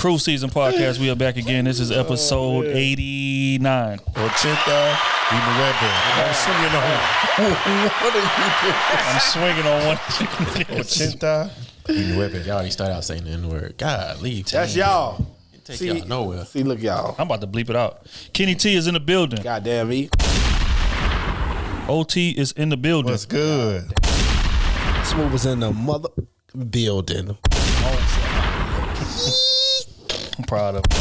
Krew Season Podcast. We are back again. This is episode 89. 80 y 9. I'm swinging on. What are you doing? I'm swinging on one. 80 y 9. Y'all already started out saying the N-word. God, leave. That's y'all. It take y'all nowhere. See, look, y'all. I'm about to bleep it out. Kenny T is in the building. Goddamn me. OT is in the building. What's good? Smooth was in the mother building. I'm proud of you.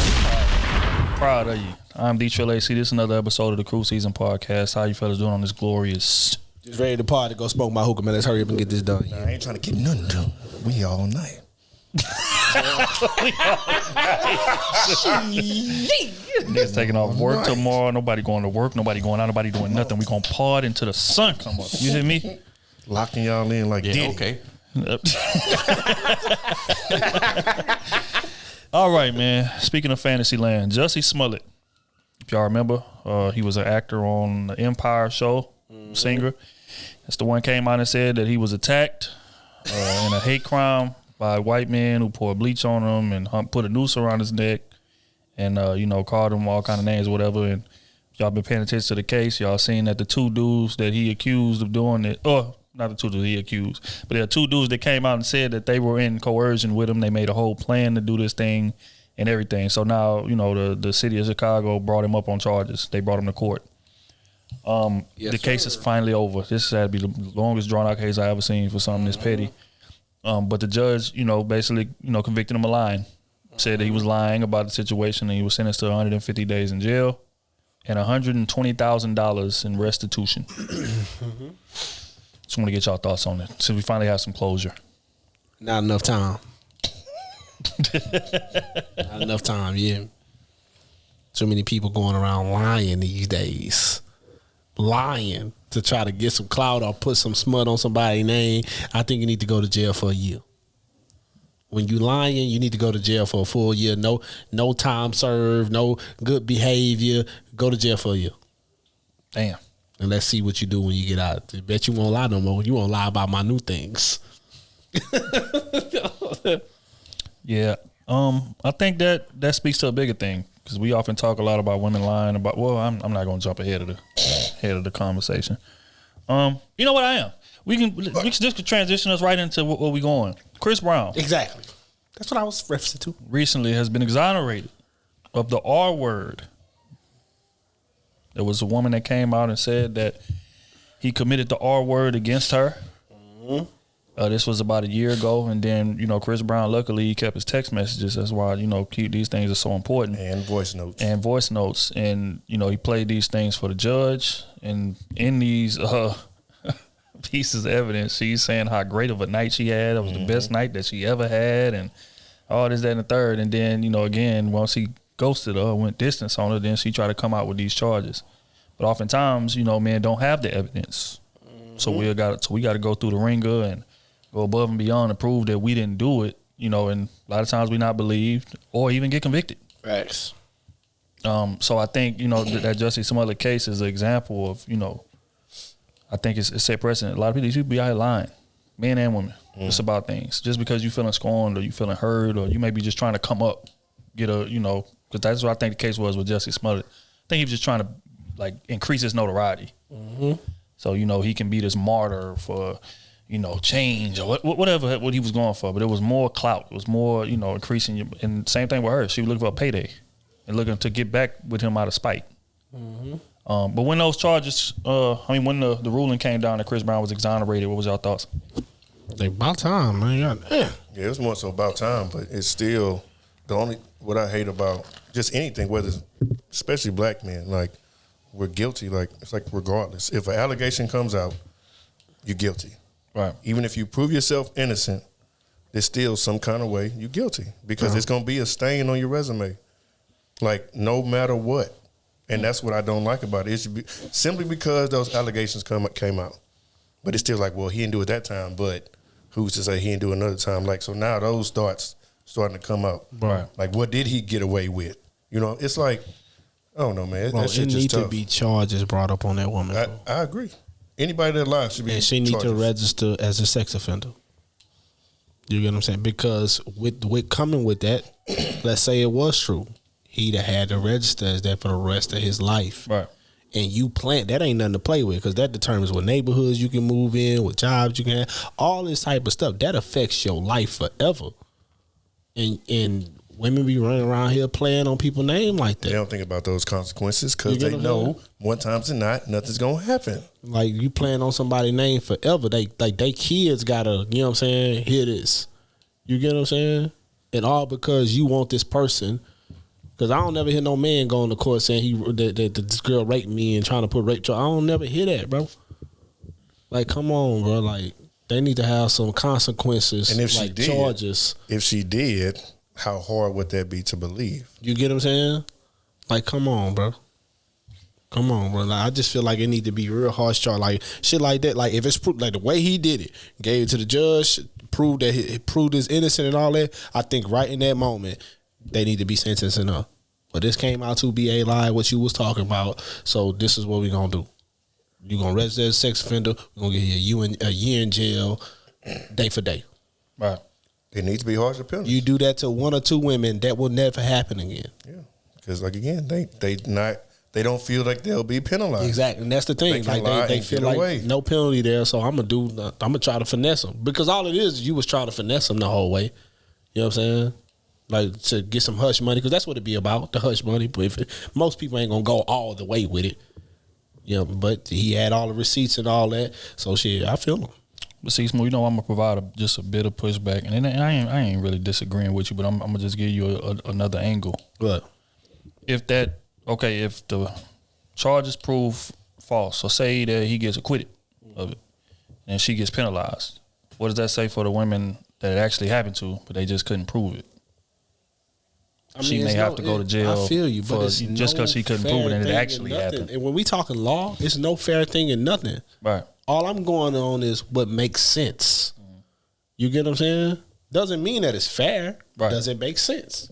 Proud of you. I'm D Trill AC. This is another episode of the Krew Season Podcast. How you fellas doing on this glorious? Just ready to party. Go smoke my hookah, man. Let's hurry up and get this done. I ain't trying to get nothing done. We all night. Niggas taking off work tomorrow. Nobody going to work. Nobody going out. Nobody doing nothing. We gonna party until the sun come up. You hear me? Locking y'all in like Diddy. Okay. All right, man. Speaking of fantasy land, Jussie Smollett. If y'all remember, he was an actor on the Empire show, singer. That's the one came out and said that he was attacked in a hate crime by a white man who poured bleach on him and put a noose around his neck and, called him all kind of names or whatever. And y'all been paying attention to the case. Y'all seen that the two dudes that he accused of doing it, not the two dudes he accused, but there are two dudes that came out and said that they were in coercion with him. They made a whole plan to do this thing and everything. So now, the city of Chicago brought him up on charges. They brought him to court. The case is finally over. This had to be the longest drawn out case I ever seen for something this petty. But the judge, basically, convicted him of lying. Said that he was lying about the situation and he was sentenced to 150 days in jail and $120,000 in restitution. Just want to get y'all thoughts on it. So we finally have some closure. Not enough time. Not enough time, yeah. So many people going around lying these days. Lying to try to get some clout or put some smut on somebody's name. I think you need to go to jail for a year. When you lying, you need to go to jail for a full year. No time served, no good behavior. Go to jail for a year. Damn. And let's see what you do when you get out. I bet you won't lie no more. You won't lie about my new things. Yeah. I think that speaks to a bigger thing because we often talk a lot about women lying about. Well, I'm not going to jump ahead of the conversation. You know what I am. We can just transition us right into where we going. Chris Brown. Exactly. That's what I was referencing to. Recently has been exonerated of the R word. There was a woman that came out and said that he committed the R word against her. Mm-hmm. This was about a year ago. And then, Chris Brown, luckily, he kept his text messages. That's why, keep these things are so important. And voice notes. And, he played these things for the judge. And in these pieces of evidence, she's saying how great of a night she had. It was the best night that she ever had. And all this, that, and the third. And then, again, once he ghosted her, went distance on her, then she tried to come out with these charges. But oftentimes, men don't have the evidence. So we got to go through the ringer and go above and beyond to prove that we didn't do it, and a lot of times we not believed or even get convicted. Facts. So I think, that Jussie Smollett case is an example of, I think it's set precedent. A lot of people be out here lying, men and women, just about things. Just because you feeling scorned or you feeling hurt or you may be just trying to come up, get a, because that's what I think the case was with Jussie Smollett. I think he was just trying to, increase his notoriety. Mm-hmm. So, he can be this martyr for, change or whatever what he was going for. But it was more clout. It was more, increasing your, and same thing with her. She was looking for a payday and looking to get back with him out of spite. Mm-hmm. But when those charges, when the ruling came down that Chris Brown was exonerated, what was y'all thoughts? About time, man. Yeah, it was more so about time, but it's still what I hate about just anything, whether it's, especially black men, we're guilty. It's regardless. If an allegation comes out, you're guilty. Right. Even if you prove yourself innocent, there's still some kind of way you're guilty because it's going to be a stain on your resume. No matter what. And that's what I don't like about it. It should be simply because those allegations came out. But it's still he didn't do it that time, but who's to say he didn't do it another time? So now those starting to come out. Right. What did he get away with? It's I don't know, man. That shit just need tough. to be charges brought up on that woman. I agree. Anybody that lies should be and she need to register as a sex offender. You get what I'm saying? Because with coming with that, let's say it was true, he'd have had to register as that for the rest of his life. Right. And you plant, that ain't nothing to play with, because that determines what neighborhoods you can move in, what jobs you can have, all this type of stuff. That affects your life forever. And women be running around here playing on people's name like that. They don't think about those consequences because they know more times than not, nothing's going to happen. Like, you playing on somebody's name forever. They kids gotta, you know what I'm saying, hear this. You get what I'm saying? And all because you want this person. Because I don't never hear no man going to court saying that this girl raped me and trying to put rape charge. I don't never hear that, bro. Like, come on, bro. Like, they need to have some consequences, and if like she did, charges. If she did, how hard would that be to believe? You get what I'm saying? Like, come on, bro. Come on, bro. Like, I just feel like it need to be real harsh charge. Like, shit like that. Like, if it's proved, like the way he did it, gave it to the judge, proved that he proved his innocent and all that, I think right in that moment, they need to be sentencing her. But this came out to be a lie, what you was talking about. So this is what we gonna do. You gonna register as a sex offender. We're gonna give you a year in jail, day for day. Right. It needs to be harsher penalties. You do that to one or two women, that will never happen again. Yeah, because like again, they don't feel like they'll be penalized. Exactly, and that's the thing. They feel like no penalty there, so I'm gonna try to finesse them, because all it is you was trying to finesse them the whole way. You know what I'm saying? Like, to get some hush money, because that's what it be about, the hush money. But most people ain't gonna go all the way with it. You know, but he had all the receipts and all that. So shit, I feel him. But see, Smooth, you know, I'm gonna provide just a bit of pushback, and I ain't really disagreeing with you, but I'm gonna just give you another angle. What? If the charges prove false, so say that he gets acquitted of it, and she gets penalized, what does that say for the women that it actually happened to, but they just couldn't prove it? I mean, she may have to go to jail. I feel you, but it's just because she couldn't prove it and it actually happened. And when we talking law, it's no fair thing in nothing. Right. All I'm going on is what makes sense. You get what I'm saying? Doesn't mean that it's fair. Right. Does it make sense?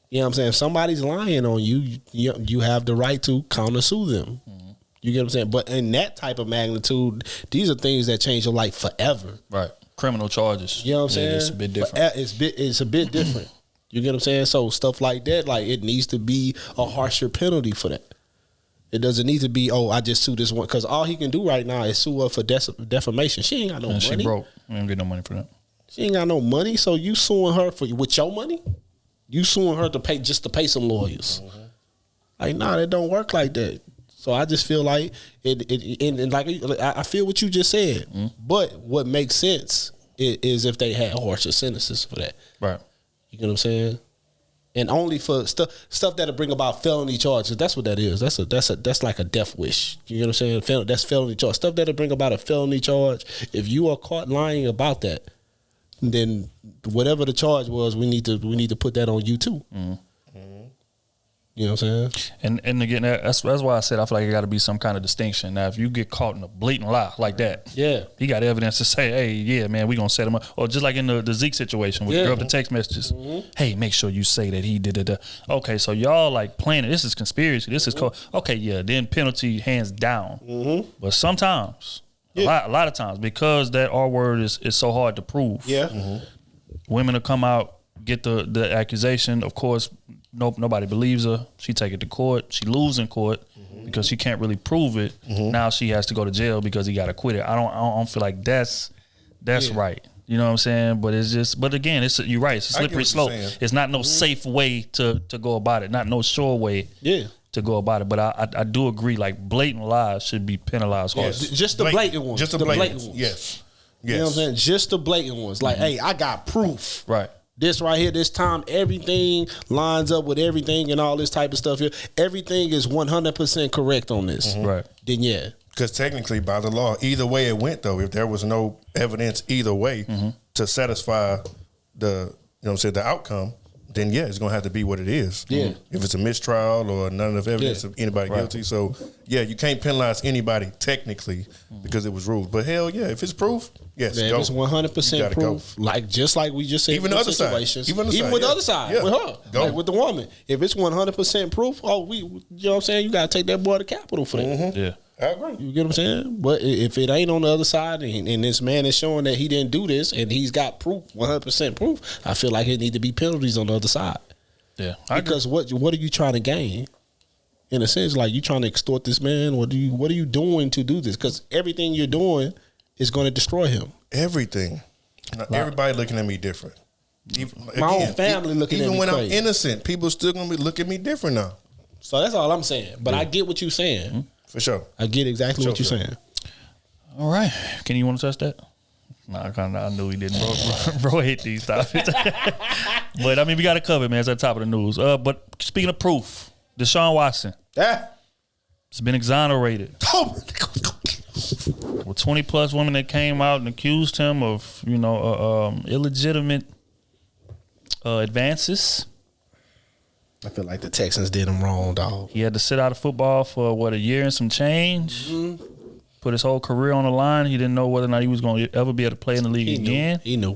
You know what I'm saying? If somebody's lying on you, you have the right to counter sue them. Mm-hmm. You get what I'm saying? But in that type of magnitude, these are things that change your life forever. Right. Criminal charges. You know what I'm saying? It's a bit different. It's a bit different. You get what I'm saying? So stuff like that, like, it needs to be a harsher penalty for that. It doesn't need to be, I just sued this one, because all he can do right now is sue her for defamation. She ain't got no money. She broke. We don't get no money for that. She ain't got no money, so you suing her with your money? You suing her to pay some lawyers? Mm-hmm. Like, nah, it don't work like that. So I just feel like I feel what you just said. Mm-hmm. But what makes sense is if they had harsher sentences for that. Right. You know what I'm saying? And only for stuff that'll bring about felony charges. That's what that is. That's like a death wish. You know what I'm saying? That's felony charge. Stuff that'll bring about a felony charge. If you are caught lying about that, then whatever the charge was, we need to put that on you too. Mm-hmm. You know what I'm saying? And again, that's why I said I feel like it got to be some kind of distinction. Now, if you get caught in a blatant lie like that, yeah, he got evidence to say, hey, yeah, man, we gonna set him up. Or just like in the Zeke situation with the girl with the text messages, hey, make sure you say that he did it. Okay, so y'all like planning. This is conspiracy. This is called. Okay, yeah, then penalty hands down. Mm-hmm. But sometimes, a lot of times, because that R word is so hard to prove. Yeah, women will come out, get the accusation. Of course, nobody believes her. She take it to court. She lose in court because she can't really prove it. Now she has to go to jail because he got acquitted. I don't feel like that's right. You know what I'm saying? But it's just. But again, you're right. It's a slippery slope. It's not no safe way to go about it. Not no sure way. To go about it. But I do agree. Like, blatant lies should be penalized hard. Just the blatant ones. Just the blatant ones. Yes. You know what I'm saying? Just the blatant ones. Like, hey, I got proof. Right. This right here, this time, everything lines up with everything and all this type of stuff here. Everything is 100% correct on this. Right. Then, yeah. Because technically, by the law, either way it went, though, if there was no evidence either way to satisfy the outcome, then yeah, it's gonna have to be what it is. Yeah. If it's a mistrial or none of evidence of anybody guilty, so yeah, you can't penalize anybody technically because it was ruled. But hell yeah, if it's proof, yes, man, go. If it's 100% proof, like just like we just said, even the other side, even with the other side, with her, like with the woman, if it's 100% proof, you know what I'm saying, you gotta take that boy to Capitol for that. Yeah. I agree. You get what I'm saying? But if it ain't on the other side and this man is showing that he didn't do this and he's got proof, 100% proof, I feel like it need to be penalties on the other side. Yeah. Because what are you trying to gain? In a sense, like you trying to extort this man? What are you doing to do this? Because everything you're doing is going to destroy him. Everything. Now, everybody looking at me different. My own family looking at me even when crazy. I'm innocent, people still gonna be look at me different now. So that's all I'm saying. But I get what you're saying. For sure. I get exactly what you're saying. All right. Can you want to touch that? Nah, I knew he didn't. Bro hate these topics. But, I mean, we got to cover it, man. It's at the top of the news. But speaking of proof, Deshaun Watson has been exonerated. With 20-plus women that came out and accused him of, illegitimate advances. I feel like the Texans did him wrong, dog. He had to sit out of football for, a year and some change. Mm-hmm. Put his whole career on the line. He didn't know whether or not he was going to ever be able to play in the league again. He knew.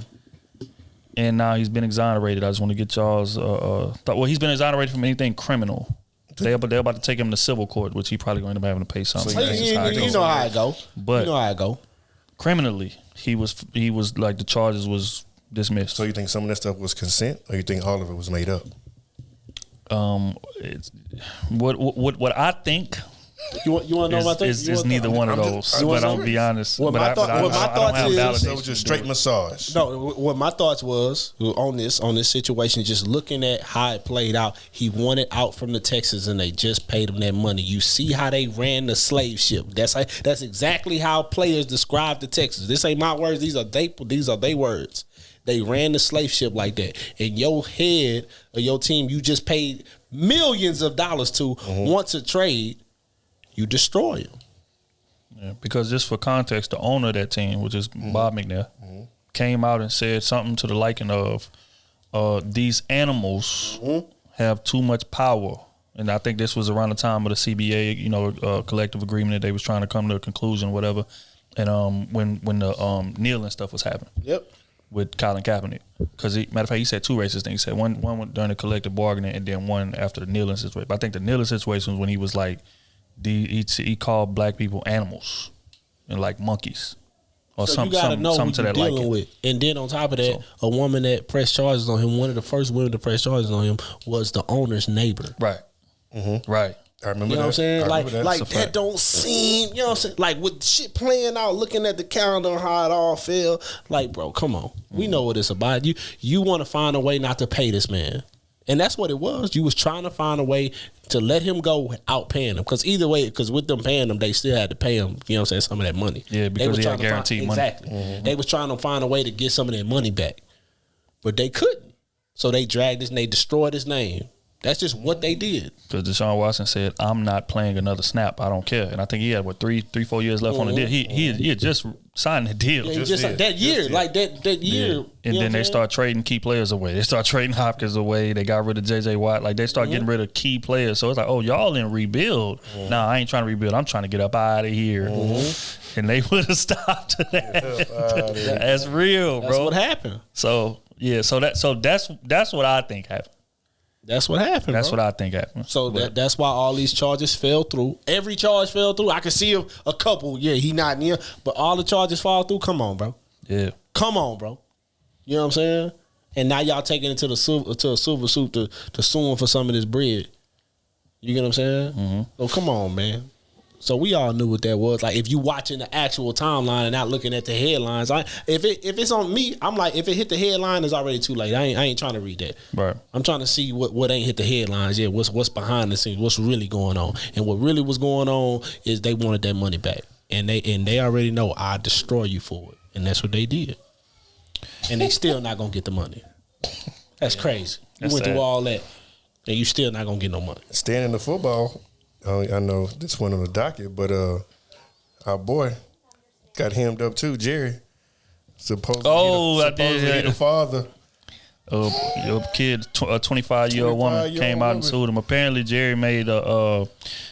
And now he's been exonerated. I just want to get y'all's thought. Well, he's been exonerated from anything criminal. They're about to take him to civil court, which he probably going to be having to pay something. So you know how it go. But you know how it go. Criminally, he was like the charges was dismissed. So you think some of that stuff was consent, or you think all of it was made up? What I think. You want to know my thing? It's neither one of those. But I'm gonna be honest. What my thoughts is, it was just straight massage. No, what my thoughts was on this situation, just looking at how it played out. He wanted out from the Texans, and they just paid him that money. You see how they ran the slave ship. That's exactly how players describe the Texans. This ain't my words. These are they words. They ran the slave ship like that. And your head of your team, you just paid millions of dollars to want to trade. You destroy him. Yeah, because just for context, the owner of that team, which is Bob McNair, came out and said something to the liking of these animals have too much power. And I think this was around the time of the CBA, collective agreement that they was trying to come to a conclusion, whatever. And when the kneeling stuff was happening. Yep. With Colin Kaepernick, because matter of fact, he said two racist things. He said one during the collective bargaining, and then one after the kneeling situation. But I think the kneeling situation was when he was like, he called black people animals and like monkeys, or so something to that like. With. And then on top of that, a woman that pressed charges on him. One of the first women to press charges on him was the owner's neighbor. Right. Right. I remember that. You know what I'm saying? Like that don't seem, you know what I'm saying? Like with shit playing out, looking at the calendar and how it all fell. Like, bro, come on. We know what it's about. You want to find a way not to pay this man. And that's what it was. You was trying to find a way to let him go without paying him. Because either way, because with them paying him, they still had to pay him, you know what I'm saying, some of that money. Yeah, because they had guaranteed money. Exactly. They was trying to find a way to get some of that money back. But they couldn't. So they dragged this and they destroyed his name. That's just what they did. Because Deshaun Watson said, "I'm not playing another snap. I don't care." And I think he had 3-4 years left on the deal. He had just signed the deal. Yeah, that year. And then they start trading key players away. They start trading Hopkins away. They got rid of J.J. Watt. Like they start getting rid of key players. So it's like, oh, y'all in rebuild. Nah, I ain't trying to rebuild. I'm trying to get up out of here. And they would have stopped that. That's real, bro. That's what happened. So yeah, so that's what I think happened. That's what happened. That's what I think happened. So that's why all these charges fell through. Every charge fell through. I can see a couple. Yeah, he not near, but all the charges fall through. Come on, bro. Yeah. Come on, bro. You know what I'm saying? And now y'all taking it to a silver suit to sue him for some of this bread. You get what I'm saying? So come on, man. So we all knew what that was. Like if you watching the actual timeline and not looking at the headlines, if it's on me, I'm like, if it hit the headline, it's already too late. I ain't trying to read that. Right. I'm trying to see what ain't hit the headlines yet. What's behind the scenes? What's really going on? And what really was going on is they wanted that money back, and they already know I destroy you for it, and that's what they did. And they still not gonna get the money. That's crazy. You went through all that, and you still not gonna get no money. Staying in the football. I know this one on the docket, but our boy got hemmed up too, Jerry. Supposedly be the father. Your kid, a 25-year-old woman came out and sued him. Apparently, Jerry made there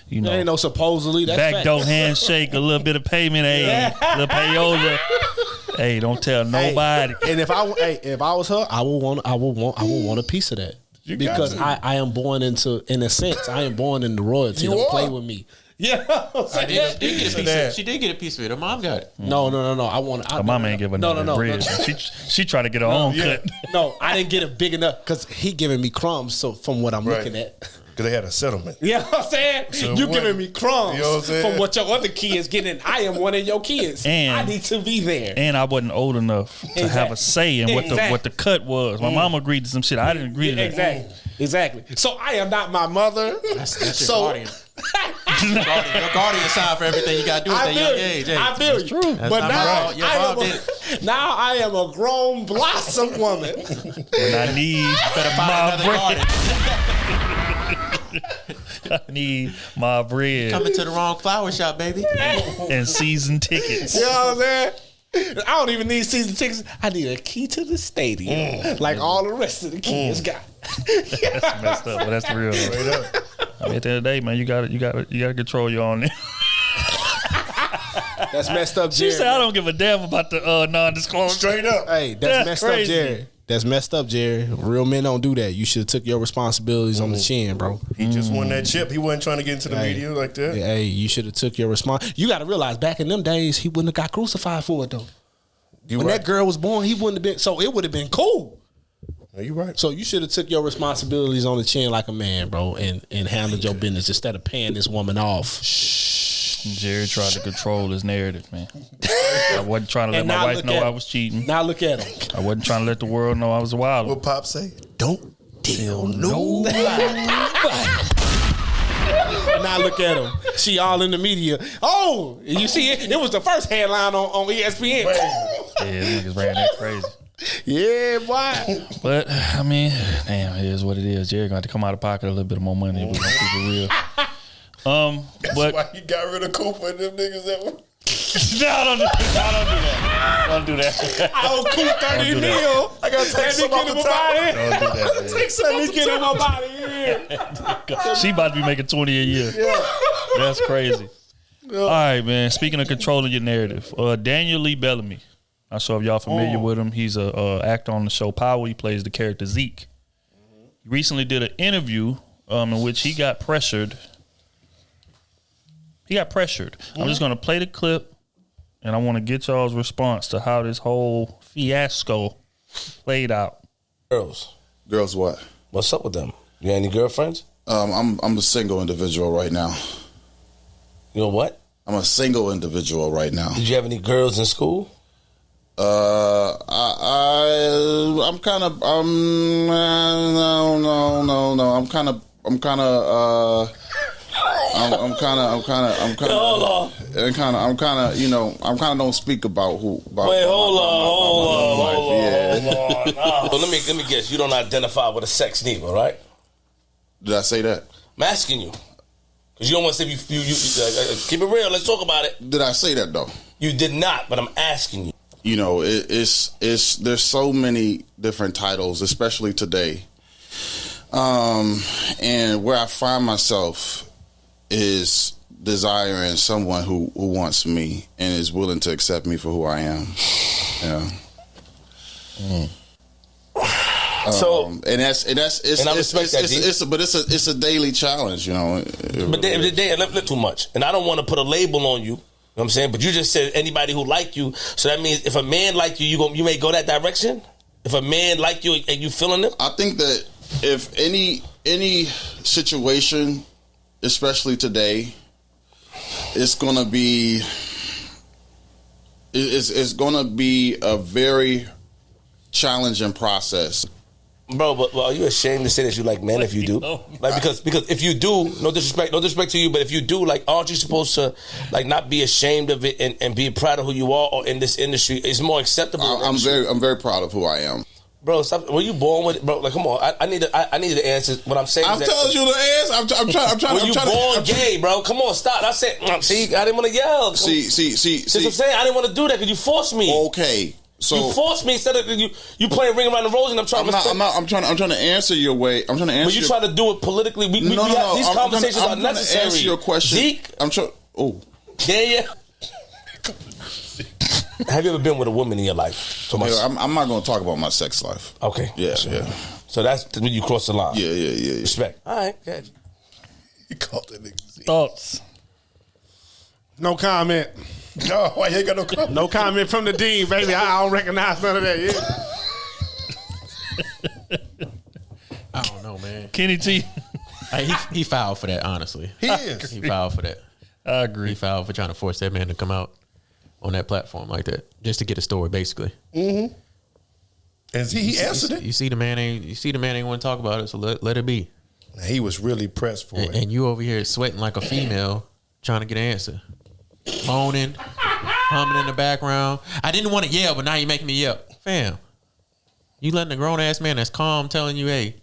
ain't no supposedly. That's backdoor handshake, a little bit of payment, little payola. Hey, don't tell nobody. And if I was her, I would want a piece of that. Because I am born into, in a sense, I am born in the royalty. Don't play with me. Yeah, She did get a piece of it. She did get a piece of it. Her mom got it. No. I want. Her mama ain't give her no bread. She tried to get her own cut. No, I didn't get it big enough because he giving me crumbs. So from what I'm looking at, because they had a settlement. you know what I'm saying? So you giving me crumbs, you know what I'm saying? from what your other kids getting. I am one of your kids. And I need to be there. And I wasn't old enough to have a say in what the cut was. My mama agreed to some shit. I didn't agree to that. Exactly. So I am not my mother. That's your guardian. Your guardian sign for everything you gotta do at that young age. I feel you. True. But now I am a grown blossom woman. When I need my bread. I need my bread. Coming to the wrong flower shop, baby. And season tickets. You know what I'm saying? I don't even need season tickets. I need a key to the stadium, like all the rest of the kids got. That's messed up, but that's real. Straight up. I mean, at the end of the day, man, you gotta control your own. That's messed up, Jerry. She said, "I don't give a damn about the non-disclosure." Straight up. Hey, that's messed crazy. up, Jerry. That's messed up, Jerry. Real men don't do that. You should have took your responsibilities on the chin, bro. He just won that chip. He wasn't trying to get into the media like that. Hey, you should have took your response. You got to realize, back in them days, he wouldn't have got crucified for it though. When that girl was born, he wouldn't have been. So it would have been cool. No, you right. So you should have took your responsibilities on the chin like a man, bro, and handled your business instead of paying this woman off. Jerry tried to control his narrative, man. I wasn't trying to let my wife know I was cheating. Now look at him. I wasn't trying to let the world know I was a wild. What Pop say? Don't tell nobody. Now look at him. She all in the media. Oh, you see it? It was the first headline on ESPN. Yeah, niggas ran that crazy. Yeah, boy. But I mean, damn, it is what it is. Jerry gonna have to come out of pocket a little bit more money. If we're gonna keep it real. That's but why he got rid of Cooper and them niggas that were. No, don't do that. I owe Coop 30 mil. I gotta take some off the top. Don't do that. Let me get him up out of here. She about to be making 20 a year. Yeah. That's crazy. All right, man. Speaking of controlling your narrative, Daniel Lee Bellamy. Not sure if y'all familiar with him. He's a actor on the show Power. He plays the character Zeke. He recently did an interview in which he got pressured. I'm just going to play the clip, and I want to get y'all's response to how this whole fiasco played out. Girls what? What's up with them? You got any girlfriends? I'm a single individual right now. You know what? I'm a single individual right now. Did you have any girls in school? I'm kind of don't speak about who. Wait, hold on. Yeah. Well, let me guess. You don't identify with a sex neither, right? Did I say that? I'm asking you because you don't want to say you keep it real. Let's talk about it. Did I say that though? You did not, but I'm asking you. You know, it's there's so many different titles, especially today. And where I find myself is desiring someone who wants me and is willing to accept me for who I am. Yeah. So and I respect that. It's a daily challenge, you know. But they live too much, and I don't want to put a label on you. You know what I'm saying? But you just said anybody who like you, so that means if a man like you, you may go that direction. If a man like you and you feeling it, I think that if any situation, especially today, it's gonna be a very challenging process. bro. But are you ashamed to say that you like men if you do? Like because if you do, no disrespect to you, but if you do, like, aren't you supposed to like not be ashamed of it and be proud of who you are? Or in this industry, it's more acceptable. I'm very proud of who I am. Bro, stop. Were you born with it, bro? Like, come on. I need the answer. What I'm saying. I'm telling you the answer. I'm trying. Were you born gay, bro? Come on, stop. I said. See, I didn't want to yell. See. What I'm saying. I didn't want to do that because you forced me. Okay. So you forced me instead of you playing Ring Around the Rosy, and I'm trying to answer your way. I'm trying to answer. But you try to do it politically. These conversations are necessary. To answer your question. Zeke, I'm trying. Oh. Yeah. Have you ever been with a woman in your life? So I'm not going to talk about my sex life. Okay. Yeah. So that's when you cross the line. Yeah. Respect. All right. Good. He called that nigga Zeke. Thoughts? No comment. No, why you ain't got no comment? No comment from the dean, baby. I don't recognize none of that. Yeah. I don't know, man. Kenny T. He fouled for that, honestly. He is. He fouled for that. I agree. He fouled for trying to force that man to come out on that platform like that, just to get a story, basically. Mm-hmm. And he answered it. You see the man ain't want to talk about it, so let it be. He was really pressed for it. And you over here sweating like a female trying to get an answer. Moaning, humming in the background. I didn't want to yell, but now you're making me yell. Fam, you letting a grown-ass man that's calm telling you, hey,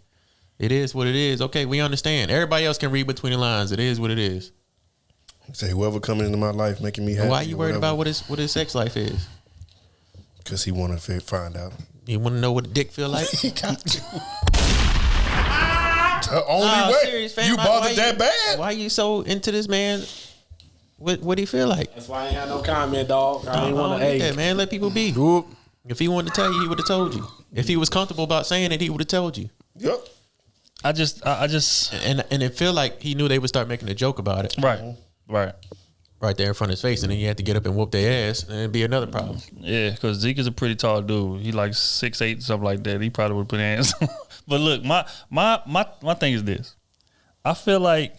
it is what it is. Okay, we understand. Everybody else can read between the lines. It is what it is. Say whoever coming into my life making me happy. Why are you worried about what his sex life is? Because he want to find out. You want to know what a dick feel like? He got to. The only way. Serious, fam. You bothered that bad? Why you so into this man? What he feel like? That's why I ain't had no comment, dog. I ain't want to egg. Yeah, man, let people be. If he wanted to tell you, he would have told you. If he was comfortable about saying it, he would have told you. Yep. I just And it feel like he knew they would start making a joke about it. right There in front of his face, and then you had to get up and whoop their ass, and it'd be another problem. Yeah, because Zeke is a pretty tall dude. He like 6'8", something like that. He probably would put hands. But look, my thing is this. I feel like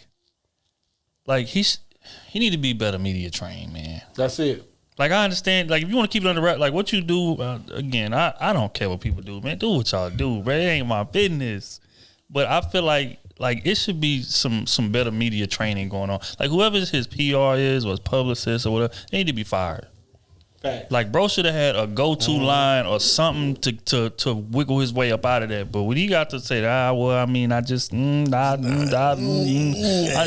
he need to be better media trained, man. That's it. Like, I understand, like, if you want to keep it under wrap, like, what you do, again, I don't care what people do, man. Do what y'all do, bro. It ain't my business. But I feel like it should be some better media training going on. Like, whoever his PR is or his publicist or whatever, they need to be fired. Fact. Like, bro should have had a go-to line or something to wiggle his way up out of that. But when he got to say, well, I mean, I just, I just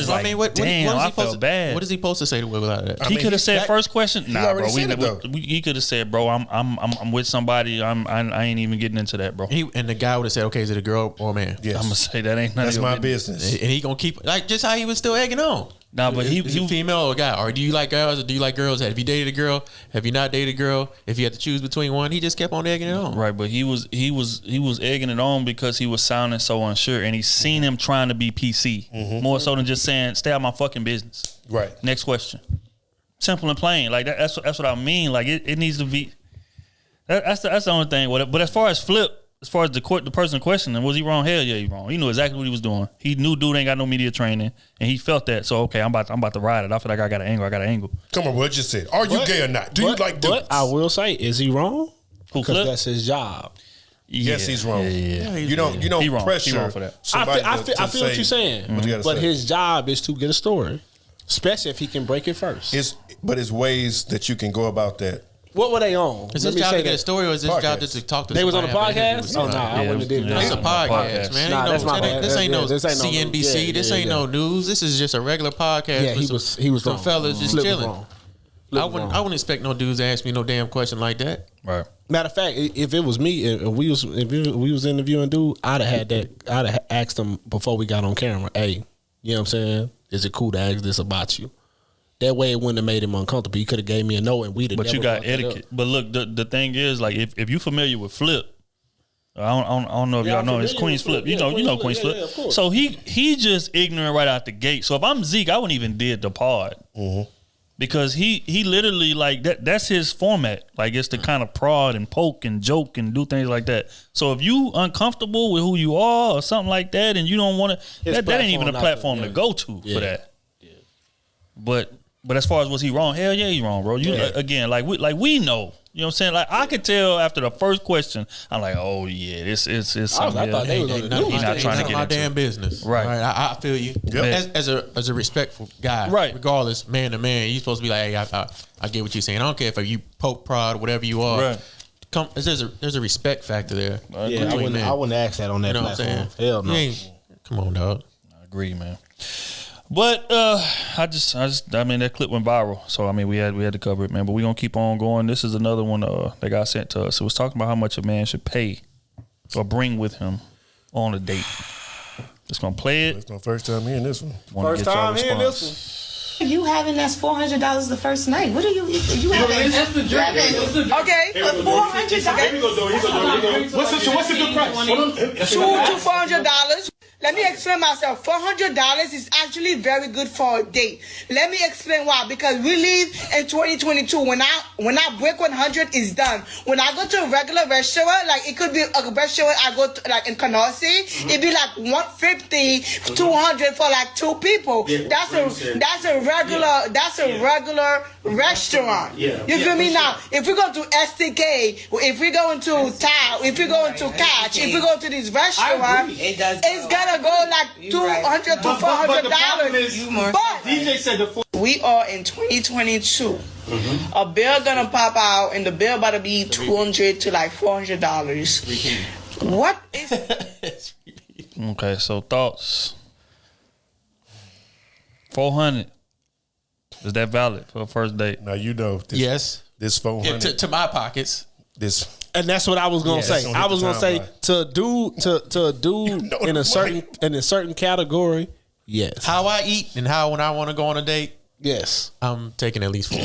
like, damn, I felt bad. What is he supposed to say to wiggle out of that? He could have said first question. Nah, bro. He could have said, bro, I'm with somebody. I ain't even getting into that, bro. And the guy would have said, okay, is it a girl or a man? Yes. I'm gonna say that ain't none That's of your my business. And he gonna keep like just how he was still egging on. Nah, but he female or a guy, or do you like girls or do you like girls? Have you dated a girl? Have you not dated a girl? If you had to choose between one, he just kept on egging it on. Right, but he was egging it on because he was sounding so unsure, and he seen him trying to be PC more so than just saying, "Stay out of my fucking business." Right. Next question. Simple and plain. Like that's what I mean. Like it needs to be. That's the only thing. But as far as Flip. As far as the person questioning, was he wrong? Hell yeah, he wrong. He knew exactly what he was doing. He knew dude ain't got no media training, and he felt that. So okay, I'm about to ride it. I feel like I got an angle. Come on, what you said? Are you gay or not? Do you like dudes? But I will say, is he wrong? Who, Flip? Because that's his job. Yes, he's wrong. Yeah. You don't He wrong. pressure He wrong for that. somebody I to feel what you're saying. What you gotta But say. his job is to get a story, especially if he can break it first. It's ways that you can go about that. What were they on? Is his job to get a story, or is his job Podcast. to talk to? They was on the somebody about podcast? interviews? Oh, no, I wouldn't have did that. That's a podcast, man. Nah, that's my bad. This ain't no This ain't no news. CNBC. Yeah, This yeah, ain't yeah. no news. This is just a regular podcast. Yeah, with he was some wrong. fellas just Flip was chilling. wrong. I wouldn't expect no dudes to ask me no damn question like that. Right. Matter of fact, if it was me, if we was interviewing dude, I'd have asked him before we got on camera, hey, you know what I'm saying? Is it cool to ask this about you? That way it wouldn't have made him uncomfortable. He could have gave me a no and we'd have. But you got etiquette. But look, the thing is, like, if you familiar with Flip, I don't know if y'all know, it's Queen's Flip. You know Queen's Flip. Yeah, of course. So he just ignorant right out the gate. So if I'm Zeke, I wouldn't even did the pod. Because he literally, like, that's his format. Like, it's to kind of prod and poke and joke and do things like that. So if you uncomfortable with who you are or something like that, and you don't want to, that ain't even a platform to go to for that. Yeah. But as far as was he wrong? Hell yeah, he wrong, bro. Again, we know. You know what I'm saying? Like, I could tell after the first question, I'm like, oh yeah, this is something. I thought they was on the news. He's not trying to get my into damn business. Right. I feel you. Yep. As a respectful guy. Right. Regardless, man to man, you're supposed to be like, hey, I get what you're saying. I don't care if you poke prod, whatever you are. Right. There's a respect factor there. Yeah, I wouldn't ask that on that You know what I'm platform. saying? Hell no. Come on, dog. I agree, man. But I mean, that clip went viral, so I mean we had to cover it, man. But we gonna keep on going. This is another one that got sent to us. It was talking about how much a man should pay or bring with him on a date. Just gonna play it. It's my first time hearing this one. First time hearing this one. You having that's $400 the first night. What are you having? That's the drink. Okay, $400. What's a good price? $200 Let me explain myself. $400 is actually very good for a date. Let me explain why. Because we live in 2022. When I break 100, it's done. When I go to a regular restaurant, like it could be a restaurant I go to, like in Canarsie, it'd be like 150, 200 for like 2 people. Yeah, that's a regular restaurant. Yeah. You feel me now? If we go to STK, if we go into Tao, if we go into Catch, if we go to these restaurants, it's gonna go like $200 to $400. But DJ said we are in 2022. A bill gonna pop out, and the bill about to be $200 to like $400. What is? Okay, so thoughts. 400. Is that valid for a first date? Now you know. Yes. This 400 to my pockets. This. And that's what I was gonna say. I was gonna say to a dude in a certain category. Yes. How I eat and when I want to go on a date. Yes. I'm taking at least 4.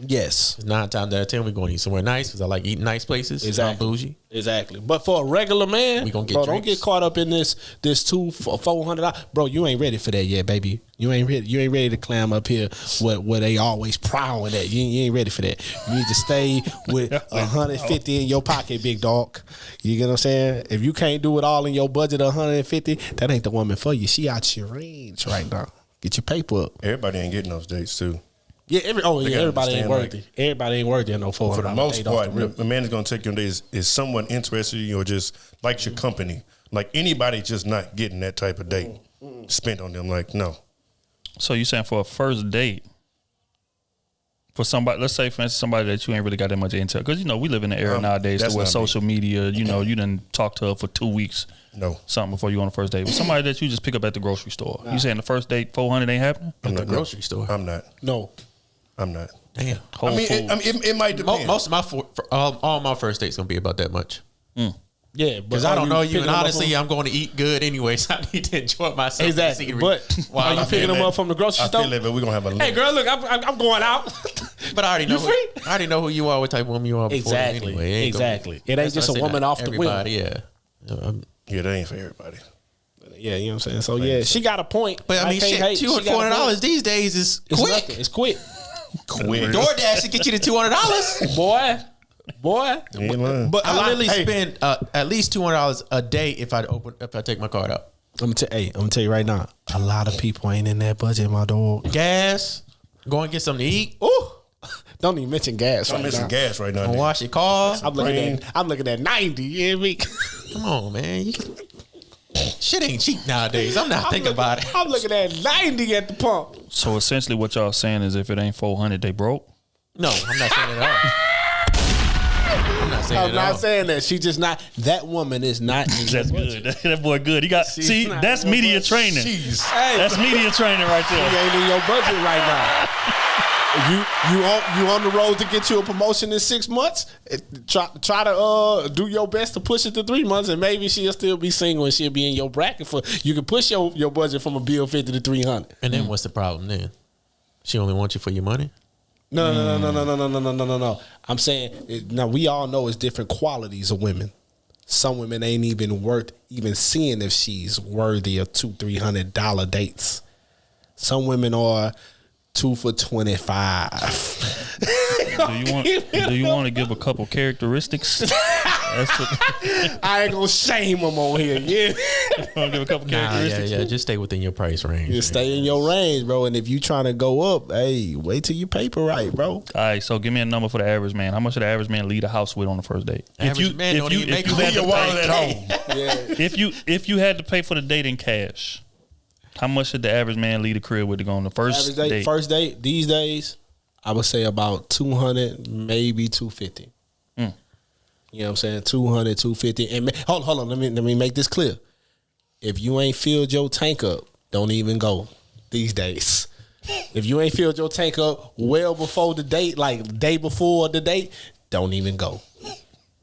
Yes. 9 times out of 10, we're going to eat somewhere nice because I like eating nice places. Exactly. I'm bougie. Exactly. But for a regular man, we gonna get bro, drinks. don't get caught up in this $400. Bro, you ain't ready for that yet, baby. You ain't ready to climb up here where they always prowling at. You ain't ready for that. You need to stay with 150 in your pocket, big dog. You get what I'm saying? If you can't do it all in your budget of 150, that ain't the woman for you. She out your range right now. Get your paper up. Everybody ain't getting those dates too. Yeah, everybody ain't worthy. Everybody ain't worthy of no $400. For the most part, the man is going to take you on dates is someone interested in you or just likes your company. Like anybody just not getting that type of date spent on them. Like, no. So you saying for a first date, for somebody, let's say for instance somebody that you ain't really got that much intel, because we live in the era nowadays to where social media, you done talk to her for 2 weeks, something before you go on the first date. But somebody that you just pick up at the grocery store, you saying the first date 400 ain't happening at the grocery store? I'm not. No, I'm not. Damn. It might depend. Most of my all my first dates gonna be about that much. Yeah, because I don't know you, and honestly, I'm going to eat good anyway, so I need to enjoy myself. Exactly. But are you picking them up from the grocery store? I feel it, but we're gonna have a. Hey, girl, look, I'm going out. But I already know. I already know who you are, what type of woman you are. Exactly. Anyway. Exactly. It ain't just a woman off the wheel. Yeah. Yeah, that ain't for everybody. Yeah, you know what I'm saying. So yeah, she got a point. But I mean, shit, $200 these days is quick. It's quick. Quick. DoorDash should get you to $200, boy. But I literally spend at least $200 a day if I take my card out. I'm gonna tell you right now, a lot of people ain't in that budget, my dog. Gas, go and get something to eat. Ooh, don't even mention gas. I'm missing gas right now. Don't wash your car. I'm looking at 90. You hear me? Come on, man. Shit ain't cheap nowadays. I'm thinking about it. I'm looking at 90 at the pump. So essentially, what y'all saying is, if it ain't 400, they broke. No, I'm not saying it at all. I'm not saying that. She just not. That woman is not. That's good. That boy good. He got. See, that's media training. Hey, that's media training right there. She ain't in your budget right now. You on the road to get you a promotion in 6 months. Try to do your best to push it to 3 months, and maybe she'll still be single and she'll be in your bracket for. You can push your budget from a bill 50 to 300. And then what's the problem then? She only wants you for your money. No. I'm saying now we all know it's different qualities of women. Some women ain't even worth even seeing if she's worthy of $200-$300 dates. Some women are 2 for $25. Do you want to give a couple characteristics? I ain't gonna shame them on here. Yeah, want to give a couple characteristics. Yeah. Just stay within your price range. Just stay in your range, bro. And if you trying to go up, hey, wait till you paper right, bro. All right, so give me a number for the average man. How much should the average man leave the house with on the first date? If you leave your wallet at home. If you had to pay for the date in cash, how much should the average man leave the crib with to go on the first date? First date these days, I would say about 200, maybe 250. You know what I'm saying? 200, 250. And hold on. Let me make this clear. If you ain't filled your tank up, don't even go these days. If you ain't filled your tank up well before the date, like day before the date, don't even go.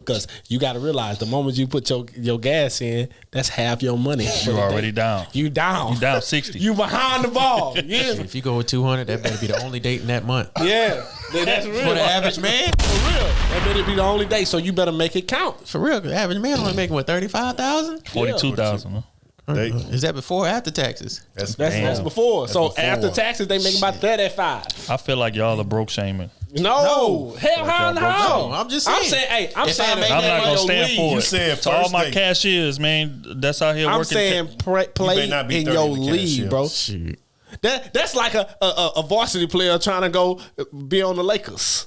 Because you got to realize the moment you put your gas in, that's half your money. You're already down. You down. You down 60. You behind the ball. Yeah. If you go with 200, that better be the only date in that month. Yeah. That's real. For the average man? For real. That better be the only date, so you better make it count. For real. The average man only making, what, 35,000? 42,000. Huh? Is that before or after taxes? That's before. So before. after taxes, they make about 35. I feel like y'all are broke shaming. No. Hell no. I'm just saying. I'm saying I'm not gonna stand for You it. said To all first my day. cashiers, man, that's out here I'm working. saying play may not be in 30 your in the league, bro. Shit. That's like a varsity player trying to go be on the Lakers.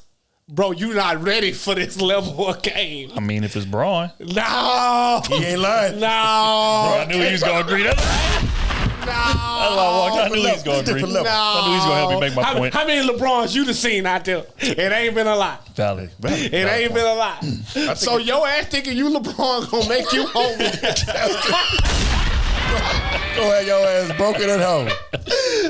Bro, you not ready for this level of game. I mean, if it's Braun, No. He ain't lying. No. I knew he was gonna agree. That's why I walked. I knew he was gonna agree. Different level. I knew he was gonna help me make my point. How many LeBrons you done seen out there? It ain't been a lot. Valid. It ain't been a lot. So your ass thinking you LeBron gonna make you homie. Go ahead, your ass broken at home.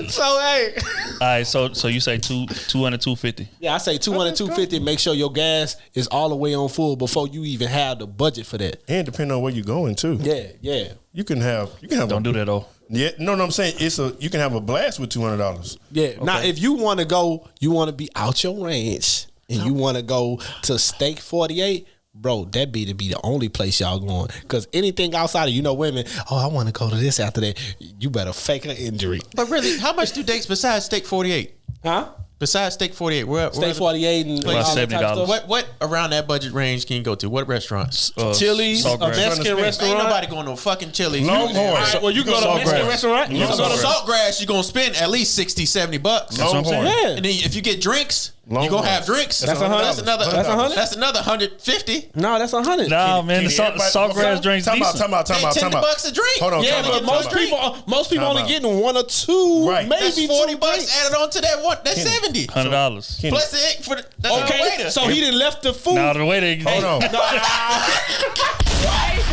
So hey. All right, so you say 200, 250. Yeah, I say 200, 250. Make sure your gas is all the way on full before you even have the budget for that. And depending on where you're going too. Yeah. You can have Don't do that though. Yeah, no, I'm saying you can have a blast with $200. Yeah. Now, if you want to go, you want to be out your range, and you want to go to Steak 48, bro, that be the only place y'all going. Because anything outside of, women, I want to go to this after that, you better fake an injury. But really, how much do dates besides Steak 48? Huh? Besides Steak 48, where Steak 48 and About all that type of $70. stuff. What around that budget range can you go to? What restaurants? Chili's, a Saltgrass. Mexican Ain't restaurant. nobody going to fucking Chili's. Longhorn. Well, you go to a Mexican restaurant. You Longhorn. go to Saltgrass, you're going to spend at least $60-$70. That's what I'm saying. Yeah. And then if you get drinks, you're Longhorn. going to have drinks. That's That's another $100. That's another $150. No, that's 100. Nah, man, the everybody- saltgrass drinks Time out, decent. time out. $10 a drink. Hold on, Yeah, time but out, most time out. people Time only out. getting one or two, Right. That's maybe $40 two drinks. added on to that one. That's $70. $100. Kenny, Plus the for the Okay, waiter. so he done left the food. Now the way they hold on.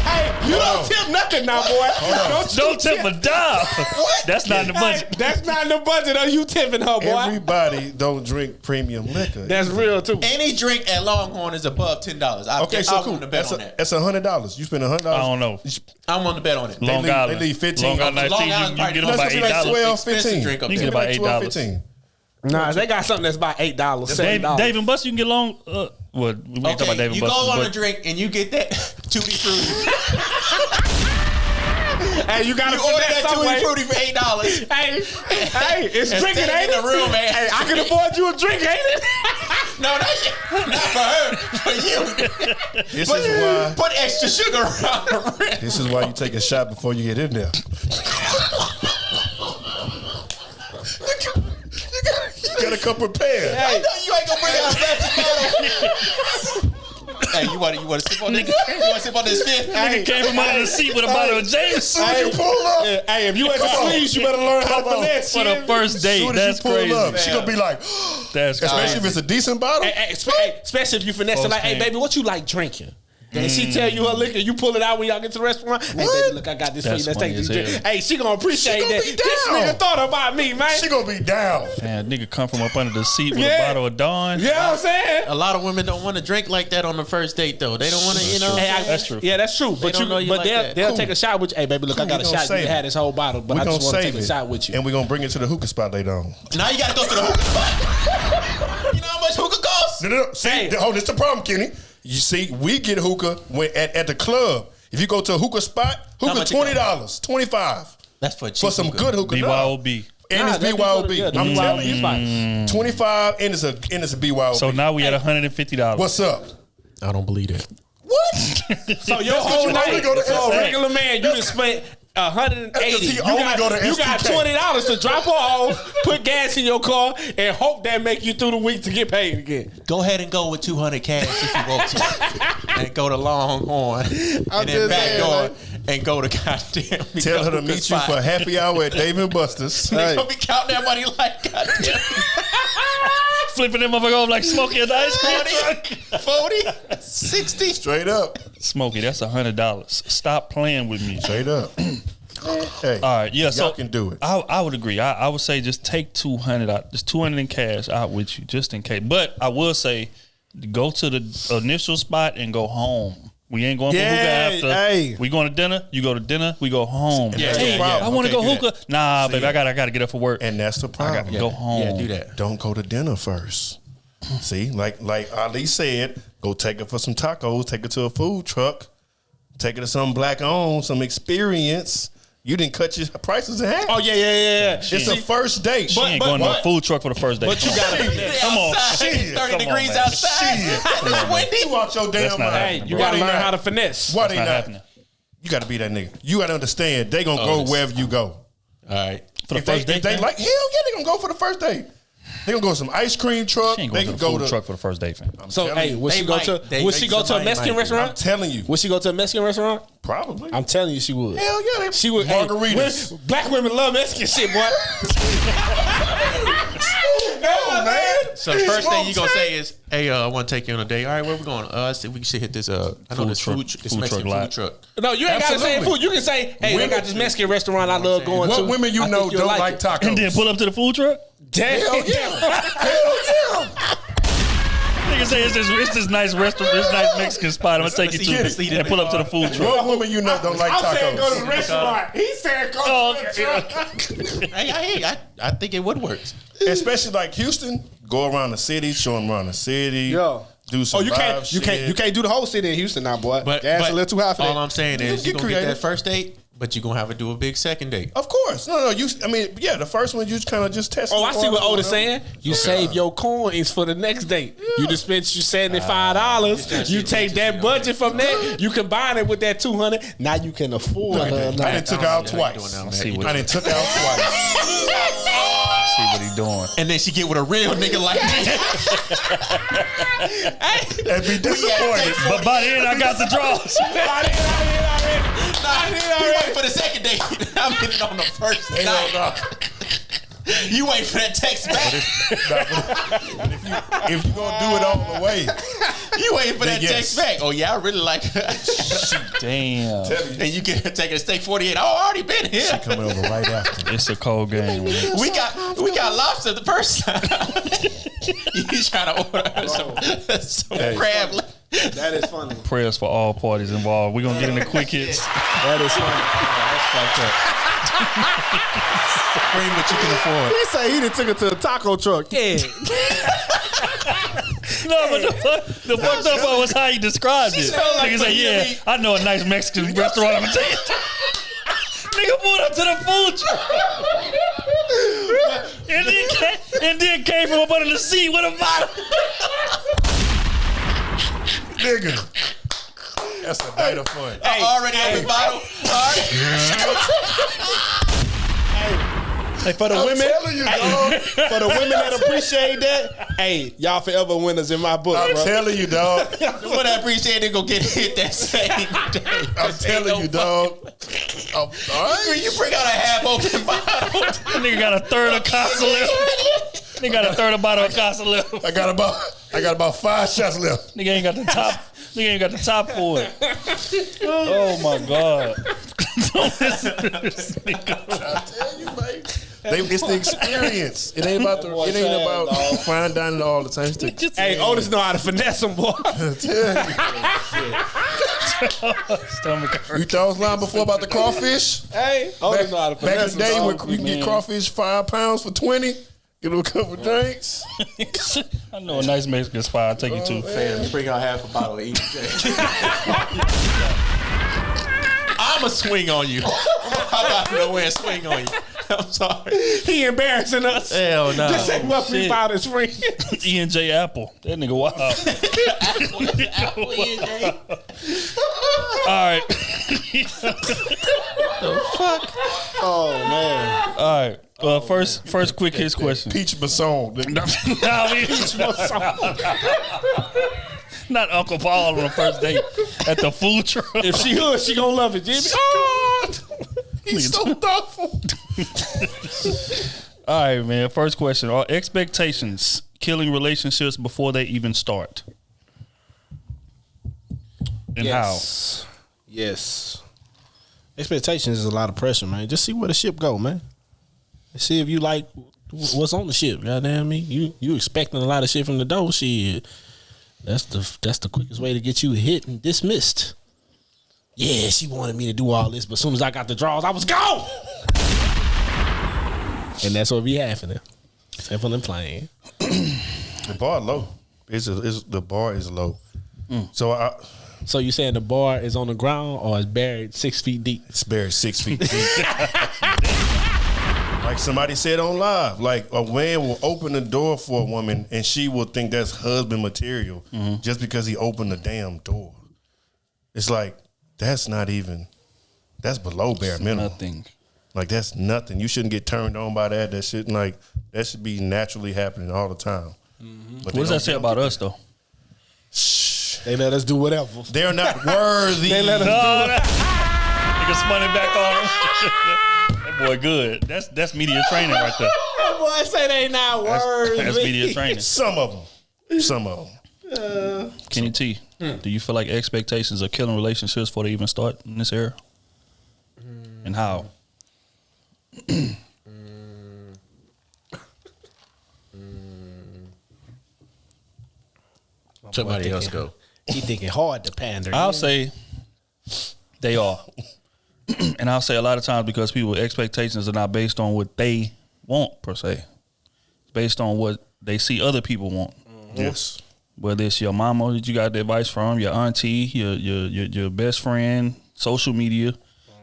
Hey, you don't tip nothing now, boy. don't tip a dime. What? That's not in the Hey, budget. that's not in the budget. Are you tipping her, boy? Everybody don't drink premium liquor. That's real too. Any drink at Longhorn is above $10. Okay, so I'm cool. willing to bet on that. That's $100. You spend $100. I don't know. I'm willing to bet on it. Long leave- Island. they leave 15. Long Island Long iced tea, Island you can get them probably by That's like $8. 12, Expensive 15. drink up You there. can get about Like 12, $8. 15. Nah, they got something that's about $8, $7. Dave and Buster, you can get long. We ain't talking about Dave Okay, and you Buster's, go on a but drink and you get that Tutti Frutti. Hey, you gotta You put order that that somewhere. Tutti Frutti for $8. Hey, it's And drinking, stay ain't in it? the room, man. Hey, I can afford you a drink, ain't it? No, not for her, for you. This is why. Put extra sugar around the rim. This is why you take a shot before you get in there. You gotta come prepared. I know you ain't gonna bring out a plastic bottle. Hey, you want to sip on this? You want to sip on this fifth? nigga came from under the seat with a bottle of James You pull up. Hey, if you at the sleeves, you better learn how to finesse. for the first date. Soon as That's you pull crazy. up, she gonna be like, That's especially crazy. if it's a decent bottle. Hey, especially if you finesse it like, hey, Firsthand. baby, what you like drinking? And she tell you her liquor, you pull it out when y'all get to the restaurant. Hey, baby, look, I got this That's for you. Let's funny take this as drink. hell. Hey, she gonna appreciate She gonna that. be This down. nigga thought about me, man. She gonna be down. Man, nigga come from up under the seat with Yeah. a bottle of Dawn. You know what I'm saying? A lot of women don't want to drink like that on the first date, though. They don't want to, you know. Hey, That's true. Yeah, that's true. But don't know you like they'll that. they'll take a shot with you. Hey, baby, look, I got a We gonna shot. You save had it. this whole bottle, but We I gonna just want to save take a it, shot with you. and we gonna bring it to the hookah spot later on. Now you got to go to the hookah spot. You know how much hookah costs? No. See, Hey. hold, this the problem, Kenny. You see, we get hookah when at the club. If you go to a hookah spot, hookah much it $20, $25 That's for cheap for some hookah. good hookah. No. BYOB. And Nah, it's that be BYOB. for- yeah, the I'm BYOB telling you, spot. 25 and it's a BYOB. So now we at $150. What's up? I don't believe that. What? So your That's 'cause whole you only night, go to so a SK. regular man, you just spent $180. That's 'cause he You only got, go to you got STK. $20 to drop her off, put gas in your car, and hope that make you through the week to get paid again. Go ahead and go with 200 cash if you want to, and go to Longhorn, and then just back saying, door like- and go to goddamn. Tell her to meet you for happy hour at Dave and Buster's. They gonna be counting that money like goddamn Flipping them motherfucker off like Smokey at the ice cream truck. 40, 60. Straight up. Smokey, that's $100. Stop playing with me. Straight up. Hey, All right, yeah, so y'all can do it. I would agree. I would say just take 200 out, just 200 in cash out with you, just in case. But I will say, go to the initial spot and go home. We ain't going for hookah after. hey. We going to dinner. You go to dinner. We go home. Yeah, That's the yeah, problem. I want to Okay, go do hookah. Nah, baby, I gotta get up for work. And that's the I problem. gotta go home. Yeah, do that. Don't go to dinner first. See, like Ali said, go take her for some tacos, take her to a food truck, take her to some black owned, some experience. You didn't cut your prices in half. Oh yeah. It's the first date. She ain't going to a food truck for the first date. But you got to come on. It's 30 Come degrees on, man. outside. It's windy. You watch your damn not mind. Hey, you got to learn how to finesse. Why they Not not? happening. You got to be that nigga. You got to understand. They gonna go wherever you go. All right. For the If they, first date, if they man? like, hell yeah, they gonna go for the first date. They gonna go to some ice cream truck. She ain't They going can to the go food to. truck for the first date, fam. So telling hey, you. would she go to a Mexican I'm restaurant? telling you, Would she go to a Mexican restaurant? probably. I'm telling you, she would. Hell yeah, they She would. margaritas. Hey, black women love Mexican shit, boy. No, man. So the first thing you gonna say is, "Hey, I want to take you on a date. All right, where we going? I see we should hit this. I know this truck. this Food Mexican truck food truck. No, you ain't got to say Absolutely. food. You can say, "Hey, I got this Mexican restaurant I love going to." What women you I know think you'll don't like it. tacos? And then pull up to the food truck? Damn. Hell yeah. Hell yeah. Nigga say it's this nice restaurant, this nice Mexican spot. I'm going to take you Let's eat to it. and pull up to the food truck. What woman you know don't like I'm saying go to the tacos? restaurant. He said go Oh, to the restaurant. I think it would work. Especially like Houston, go around the city, show them around the city. Yeah. Do some You live can't do the whole city in Houston now, boy. But Gas a little too high for all that. I'm saying is, Get you're gonna get creative. that first date, but you're gonna have to do a big second date. Of course. No. The first one you kind of just test. Oh, I see what Oda's saying. You save your coins for the next date. You just spent you $75. You take that budget from that. You combine it with that $200. Now you can afford her. I done took out twice. see what I done took out twice. See what he doing. And then she get with a real nigga like that. And be disappointed. But by the end, I got the draws. You wait for the second date. I'm hitting on the first night. You wait for that text back. If you gonna do it all the way, You waiting for that Yes. text back. Oh yeah, I really like her. Damn. And you can take a steak 48. Oh, I already been here. coming over right after. It's a cold game, man. We got lobster the first time. He's trying to order some crab. That is funny. Prayers for all parties involved. We're going to get into quick hits. That is funny. That's fucked up. Bring what you can afford. He say he done took it to a taco truck. Yeah. No, but the fucked up part was how he described it. sound like Nigga say, Miami. yeah, I know a nice Mexican restaurant. I'm going to take it. Nigga pulled up to the food truck. and then came from up under the seat with a bottle. Nigga. That's a night of fun. Hey, already open bottle. All right. Hey, for the women, telling you, dog. for the women that appreciate that, hey, y'all forever winners in my book, I'm bro. telling you, dog. The one I appreciate they gonna get hit that same day. I'm telling you, dog. All right. You bring out a half open bottle. Nigga got a third of Casa left. Nigga got a third of bottle of Casa left. I got about 5 shots left. Nigga ain't got the top. Nigga ain't got the top for it. Oh my God. Don't listen to this nigga. I tell you, man. It's the experience. It ain't about fine dining all the time. It's the Hey, Otis know how to finesse them, boy. Stomach hurt. You thought I was lying before about the crawfish? Hey, Otis know how to Back in finesse the them. day when dog. you can get crawfish 5 pounds for 20, get a couple drinks. I know a nice Mexican spot I'll take you to. You bring out half a bottle of each. I'ma swing on you. I'm about to go and swing on you. I'm sorry. He embarrassing us. Hell no. Just say what we shit. found his friend. E&J Apple. That nigga wild. Apple EJ. All right. Oh man. All right. First quick hits question. Peach Masson. Not Uncle Paul on the first date at the food truck. If she hood, she gonna love it, Jimmy. Oh! He's so thoughtful. All right, man. First question. Are expectations killing relationships before they even start? And Yes. Yes. Expectations is a lot of pressure, man. Just see where the ship go, man. See if you like what's on the ship. Goddamn me, you expecting a lot of shit from the door. Shit, that's the quickest way to get you hit and dismissed. Yeah, she wanted me to do all this, but as soon as I got the draws, I was gone. And that's what be happening. Simple and plain. The bar low. The bar is low. So So you saying the bar is on the ground or it's buried 6 feet deep? It's buried 6 feet deep. Like somebody said on live, like a man will open the door for a woman and she will think that's husband material just because he opened the damn door. It's like, that's below bare minimum. Nothing. Like, that's nothing. You shouldn't get turned on by that. That should be naturally happening all the time. What does that say about us, though? They let us do whatever. They're not worthy. They let us do whatever. Nigga spun it back on him. That boy good. That's media training right there. That boy say they not worthy. That's media training. Some of them. Kenny T, do you feel like expectations are killing relationships before they even start in this era? And how? Somebody else go. He thinking hard to pander. I'll say they are. And I'll say a lot of times because people's expectations are not based on what they want, per se. It's based on what they see other people want. Yes. Whether it's your mama that you got the advice from, your auntie, your best friend, social media.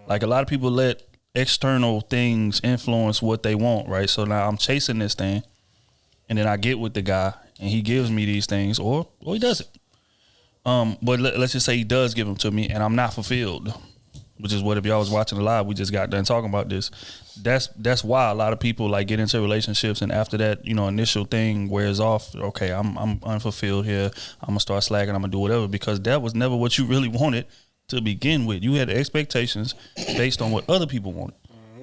Like a lot of people let external things influence what they want, right? So now I'm chasing this thing and then I get with the guy and he gives me these things or he doesn't. But let's just say he does give them to me and I'm not fulfilled, which is what if y'all was watching the live, we just got done talking about this. That's why a lot of people like get into relationships and after that, initial thing wears off. Okay, I'm unfulfilled here. I'm gonna start slacking. I'm gonna do whatever because that was never what you really wanted to begin with. You had expectations based on what other people wanted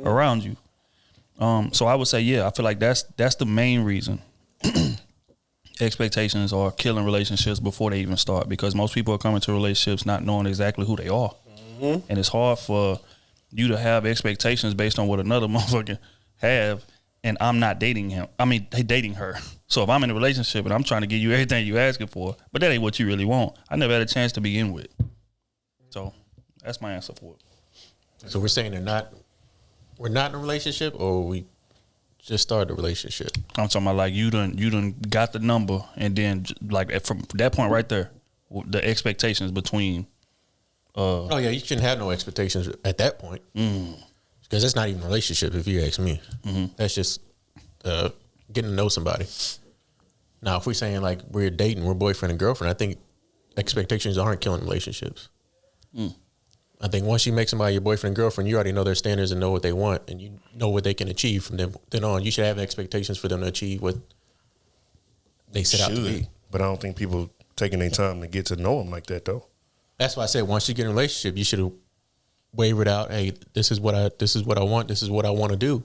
around you. So I would say, yeah, I feel like that's the main reason. Expectations are killing relationships before they even start because most people are coming to relationships not knowing exactly who they are. And it's hard for you to have expectations based on what another motherfucker have and I'm not dating him. I mean, dating her. So if I'm in a relationship and I'm trying to give you everything you asking for, but that ain't what you really want, I never had a chance to begin with. So that's my answer for it. So we're saying we're not in a relationship or we just started a relationship? I'm talking about like you done got the number and then like from that point right there, the expectations between oh yeah, you shouldn't have no expectations at that point because that's not even a relationship. If you ask me, that's just getting to know somebody. Now, if we're saying like we're dating, we're boyfriend and girlfriend, I think expectations aren't killing relationships. I think once you make somebody your boyfriend and girlfriend, you already know their standards and know what they want, and you know what they can achieve from then on. You should have expectations for them to achieve what they set out to be. But I don't think people taking their time to get to know them like that though. That's why I said once you get in a relationship, you should have wavered out. Hey, this is what I want. This is what I want to do.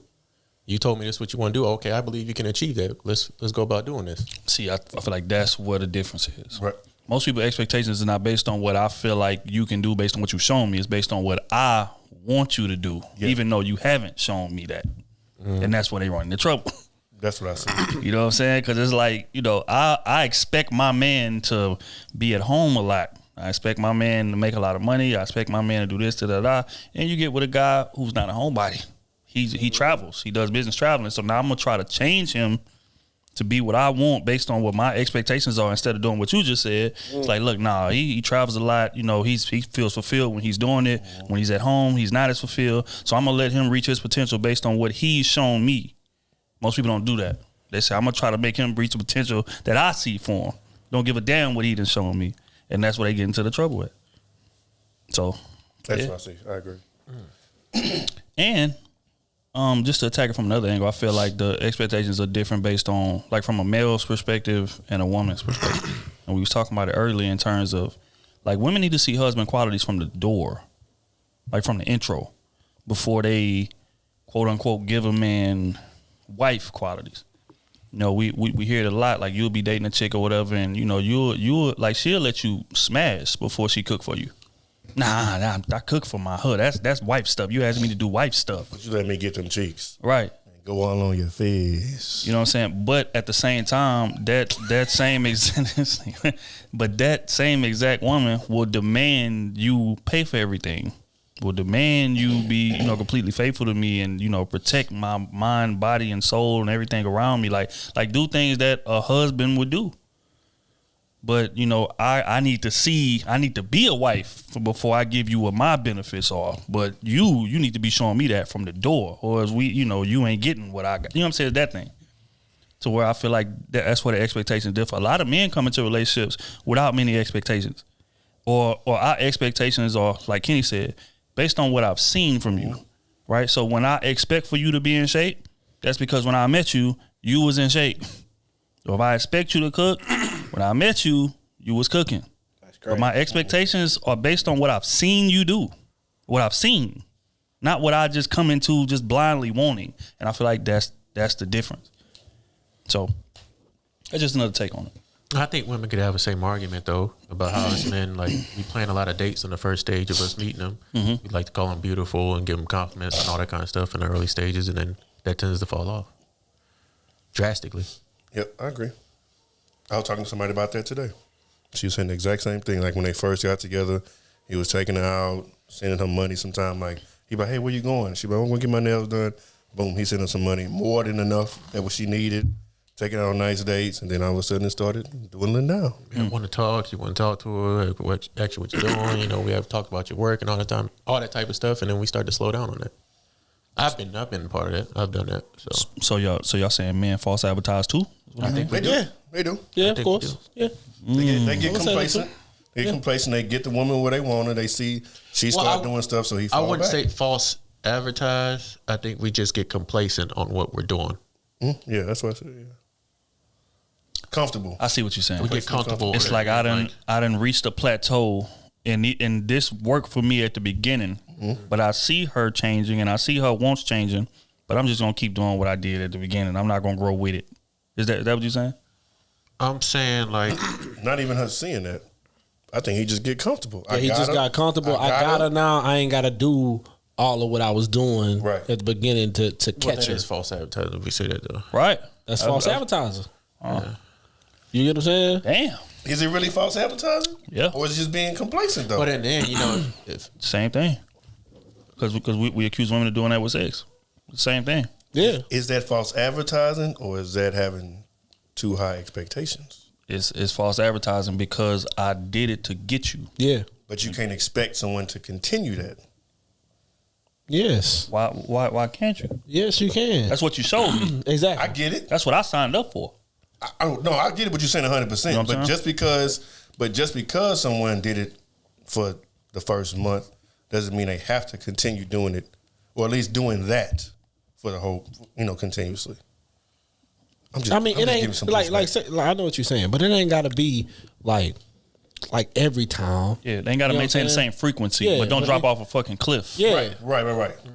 You told me this is what you want to do. Okay, I believe you can achieve that. Let's go about doing this. See, I feel like that's where the difference is. Right. Most people's expectations are not based on what I feel like you can do based on what you've shown me. It's based on what I want you to do, even though you haven't shown me that. And that's where they run into trouble. That's what I see. You know what I'm saying? Because it's like, I expect my man to be at home a lot. I expect my man to make a lot of money. I expect my man to do this, da-da-da. And you get with a guy who's not a homebody. He travels. He does business traveling. So now I'm going to try to change him to be what I want based on what my expectations are instead of doing what you just said. It's like, look, he travels a lot. He feels fulfilled when he's doing it. When he's at home, he's not as fulfilled. So I'm going to let him reach his potential based on what he's shown me. Most people don't do that. They say, I'm going to try to make him reach the potential that I see for him. Don't give a damn what he done shown me. And that's where they get into the trouble with. So that's what I see. I agree. And just to attack it from another angle, I feel like the expectations are different based on like from a male's perspective and a woman's perspective. And we was talking about it earlier in terms of like women need to see husband qualities from the door, like from the intro, before they quote unquote give a man wife qualities. We hear it a lot. Like you'll be dating a chick or whatever, and you'll like she'll let you smash before she cook for you. Nah, I cook for my hood. That's wife stuff. You asked me to do wife stuff. But you let me get them cheeks. Right. And go all on your face. You know what I'm saying? But at the same time, that same exact woman will demand you pay for everything. Will demand you be, completely faithful to me and, protect my mind, body, and soul and everything around me. Like do things that a husband would do. But you know, I need to be a wife before I give you what my benefits are. But you need to be showing me that from the door, or as you ain't getting what I got. You know what I'm saying? That thing. To where I feel like that's where the expectations differ. A lot of men come into relationships without many expectations, or our expectations are, like Kenny said, based on what I've seen from you, right? So when I expect for you to be in shape, that's because when I met you, you was in shape. So if I expect you to cook, when I met you, you was cooking. That's great. But my expectations are based on what I've seen you do, what I've seen, not what I just come into just blindly wanting. And I feel like that's the difference. So that's just another take on it. I think women could have the same argument though about how us men, like, we plan a lot of dates on the first stage of us meeting them. Mm-hmm. We like to call them beautiful and give them compliments and all that kind of stuff in the early stages, and then that tends to fall off drastically. Yep, I agree. I was talking to somebody about that today. She was saying the exact same thing. Like when they first got together, he was taking her out, sending her money sometime. Like, he like, hey, where you going? She like, I'm going to get my nails done. Boom, he sent her some money, more than enough that what she needed, taking her on nice dates, and then all of a sudden it started dwindling down. You want to talk, you want to talk to her, what you're doing. You know, we have talked about your work and all the time, all that type of stuff, and then we start to slow down on that. I've been a part of that. I've done that. So y'all saying men false advertise too? I think they do. Yeah, they do. Yeah, of course. Yeah. They get complacent. They get complacent. They get the woman where they want her. They see she start doing stuff, so he fall back. I wouldn't say false advertise. I think we just get complacent on what we're doing. Yeah, that's what I said. Yeah. Comfortable. I see what you're saying. We get comfortable. It's like I done reached a plateau, and this worked for me at the beginning. But I see her changing, and I see her wants changing. But I'm just gonna keep doing what I did at the beginning. I'm not gonna grow with it. Is that what you're saying? I'm saying, like, not even her seeing that. I think he just get comfortable. Yeah, he just got comfortable. I got her now. I ain't got to do all of what I was doing at the beginning to catch her. That is false advertising. We say that though, right? That's false advertising. You get what I'm saying? Damn. Is it really false advertising? Yeah. Or is it just being complacent though? But in the end, you know, same thing. Because we accuse women of doing that with sex. Same thing. Yeah. Is that false advertising, or is that having too high expectations? It's false advertising because I did it to get you. Yeah. But you can't expect someone to continue that. Yes. Why can't you? Yes, you can. That's what you showed me. Exactly. I get it. That's what I signed up for. I get it. What you're saying 100%. You know but just because someone did it for the first month doesn't mean they have to continue doing it, or at least doing that for the whole, continuously. It ain't like I know what you're saying, but it ain't got to be like every time. Yeah, they ain't got to maintain the same frequency, but don't drop off a fucking cliff. Yeah, right.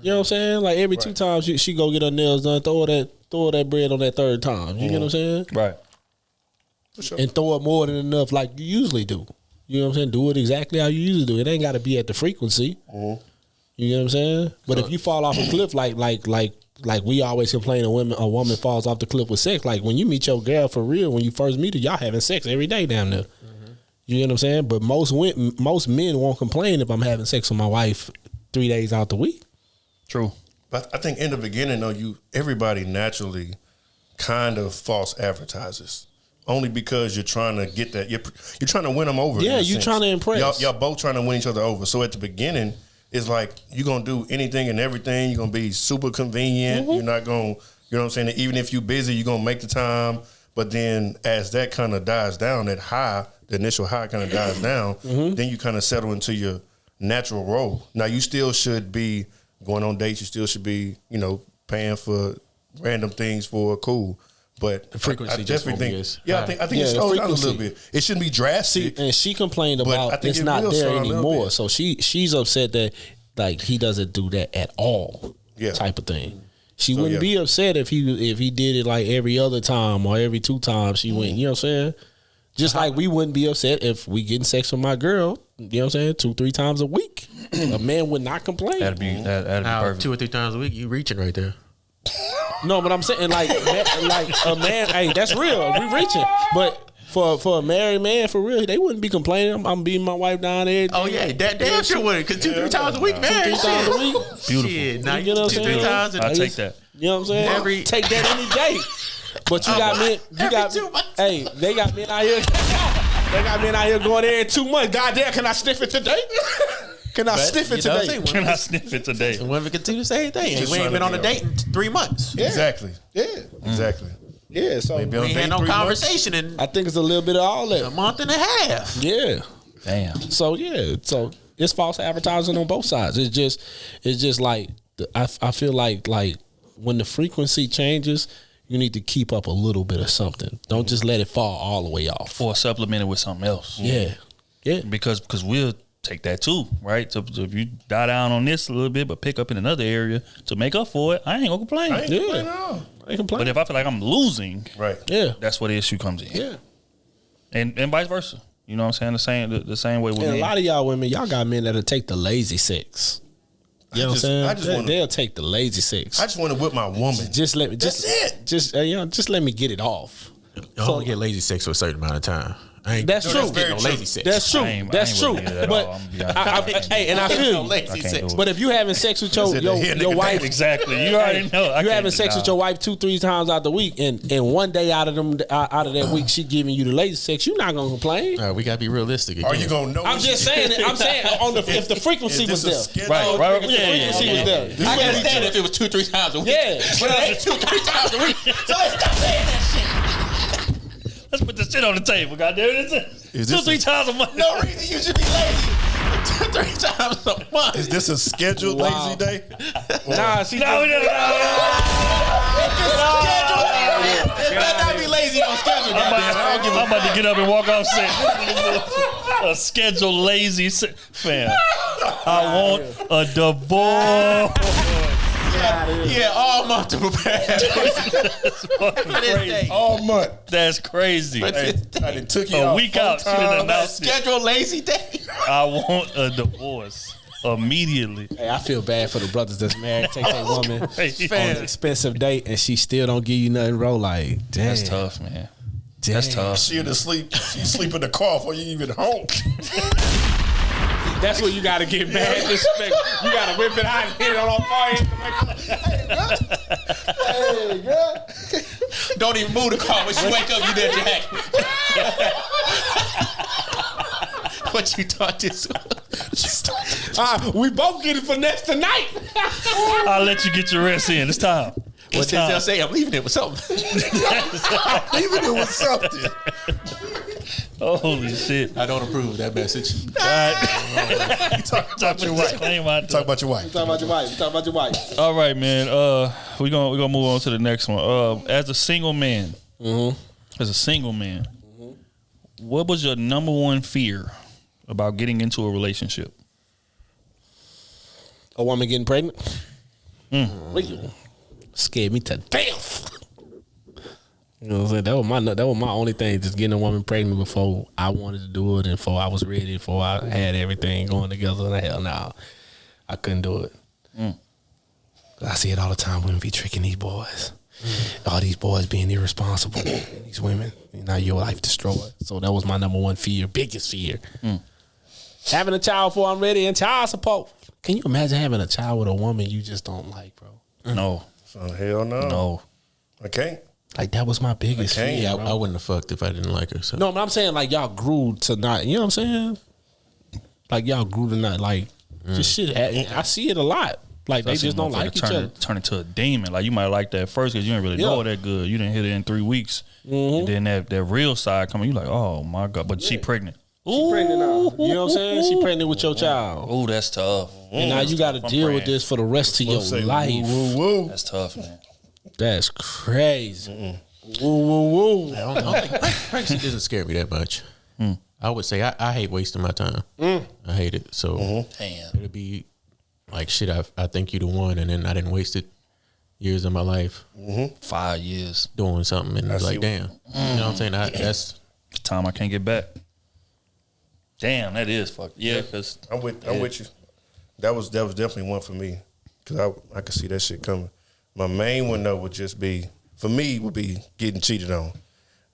You know what I'm saying? Like every 2 times she go get her nails done, throw that bread on that 3rd time. You get what I'm saying? Right. For sure. And throw it more than enough, like you usually do. You know what I'm saying? Do it exactly how you usually do. It ain't got to be at the frequency. You know what I'm saying? But if you fall off a cliff, like we always complain, a woman falls off the cliff with sex. Like when you meet your girl for real, when you first meet her, y'all having sex every day down there. You know what I'm saying? But most men won't complain if I'm having sex with my wife 3 days out the week. True. But I think in the beginning, though, everybody naturally kind of false advertises. Only because you're trying to get that, you're trying to win them over. Yeah, you're trying to impress. Y'all both trying to win each other over. So at the beginning, it's like you're gonna do anything and everything. You're gonna be super convenient. You're not gonna, you know what I'm saying? Even if you're busy, you're gonna make the time. But then as that kind of dies down, the initial high kind of dies down, then you kind of settle into your natural role. Now you still should be going on dates. You still should be, paying for random things for cool. But the frequency I think it slows down a little bit. It shouldn't be drastic. And she complained about it's not there anymore. So she's upset that like he doesn't do that at all. Yeah. Type of thing. She wouldn't be upset if he did it like every other time or every 2 times she went. You know what I'm saying? Just like we wouldn't be upset if we getting sex with my girl. You know what I'm saying? 2-3 times a week. A man would not complain. That'd be perfect. 2 or 3 times a week, you reaching right there. No, but I'm saying like a man. Hey, that's real. We reaching, but for a married man, for real, they wouldn't be complaining. I'm beating my wife down there. Oh yeah, that damn sure would. Cause 2-3 times a week, man. 2-3 times a week. Beautiful. Shit, now you know what I'm saying? 2-3 times. I take that. You know what I'm saying? Take that any day. But you got men. They got men out here. They got men out here going there in 2 months. Goddamn, can I sniff it today? Can I sniff it today? Can I sniff it today? And women continue the same thing. Just We ain't trying been to on a get date in 3 months. Yeah. Exactly. Yeah. Exactly. Yeah, so Maybe on We ain't date had no 3 months. conversation in I think it's a little bit of all a that. month and a half. Yeah. Damn. So it's false advertising on both sides. It's just like I feel like when the frequency changes, you need to keep up a little bit of something. Don't just let it fall all the way off. Or supplement it with something else. Yeah. Yeah. Because we'll take that too, right? So if you die down on this a little bit, but pick up in another area to make up for it, I ain't gonna complain. I ain't complaining at all. I ain't complain. But if I feel like I'm losing, Right. Yeah. that's where the issue comes in. Yeah. And vice versa. You know what I'm saying? The same way with And men. a lot of y'all women, y'all got men that'll take the lazy sex. You know what I'm saying? They'll take the lazy sex. I just want to whip my woman. Just let me. That's it. Just let me get it off. I only get lazy sex for a certain amount of time. I ain't That's true. getting no lazy sex. That's true. I ain't That's true. with it at But all. I'm gonna be honest. hey, and I feel No you. lazy I can't sex. do it. But if you having sex with That's it, the your nigga wife, Exactly. You already know. I you can't having sex with your wife 2-3 times out the week, and one day out of that week she giving you the lazy sex, you not gonna complain. We gotta be realistic again. Are you gonna know? I'm just saying. I'm saying if the frequency was there. Right. If the frequency was there. I can understand if it was 2-3 times a week. Yeah. But it ain't 2-3 times a week. So let's stop saying that shit. Let's put this shit on the table, goddamn it. Is 2-3 times a month. No reason you should be lazy. 2-3 times a month. Is this a scheduled lazy day? Nah, see, No, we never. It better not be lazy on schedule. I'm about to get up and walk off set. A scheduled lazy fam. I want a divorce. Yeah, all month to prepare. All month. That's crazy. But I done took you A out week 4 out, she done times. announced it. Schedule lazy day. I want a divorce immediately. Hey, I feel bad for the brothers that's married. Take their woman on Hey, an expensive date and she still don't give you nothing. Bro, like, damn, That's tough, man. That's tough. She sleep in the car before you even home. That's where you gotta get mad. Disrespect. You gotta whip it out and hit it on fire. Hey, girl. Don't even move the car. When she wake up, you there, Jack. What you thought this was? We both getting finessed tonight. I'll let you get your rest in. It's time. What they'll say, I'm leaving it with something. Even it was something. Holy shit. I don't approve of that message. All right. Talk about your wife. Talk about your wife. Talk about your wife. Talk about your wife. All right, man. We're gonna move on to the next one. As a single man, what was your number one fear about getting into a relationship? A woman getting pregnant? Scared me to death. You know what I'm saying? That was my only thing, just getting a woman pregnant before I wanted to do it and before I was ready, before I had everything going together. And hell no, I couldn't do it. I see it all the time. Women be tricking these boys. All these boys being irresponsible. These women, now your life destroyed. So that was my number one fear, biggest fear. Having a child before I'm ready and child support. Can you imagine having a child with a woman you just don't like, bro? No. So hell no. No. I can't. Like, that was my biggest fear. Yeah, bro. I wouldn't have fucked if I didn't like her. So. No, but I'm saying, like, y'all grew to not, you know what I'm saying? Like, y'all grew to not, like, just shit. I see it a lot. Like, they just don't like each other. Turn into a demon. Like, you might like that first because you didn't really know her that good. You didn't hit it in 3 weeks. And then that real side coming, you like, oh my God. But she pregnant. She pregnant now. You know what I'm saying? She pregnant with your child. Oh, that's tough. And now you got to deal with this for the rest of your life. Woo. That's tough, man. That's crazy. Woo. I don't think pregnancy doesn't scare me that much. I would say I hate wasting my time. I hate it. So Damn. it'll be like shit. I think you the one, and then I didn't waste it years of my life 5 years. doing something, and it's like, damn, you know what I'm saying? That's Time I can't get back. Damn, that is fucked. Yeah, because I'm with you. That was definitely one for me because I could see that shit coming. My main one though would just be for me would be getting cheated on.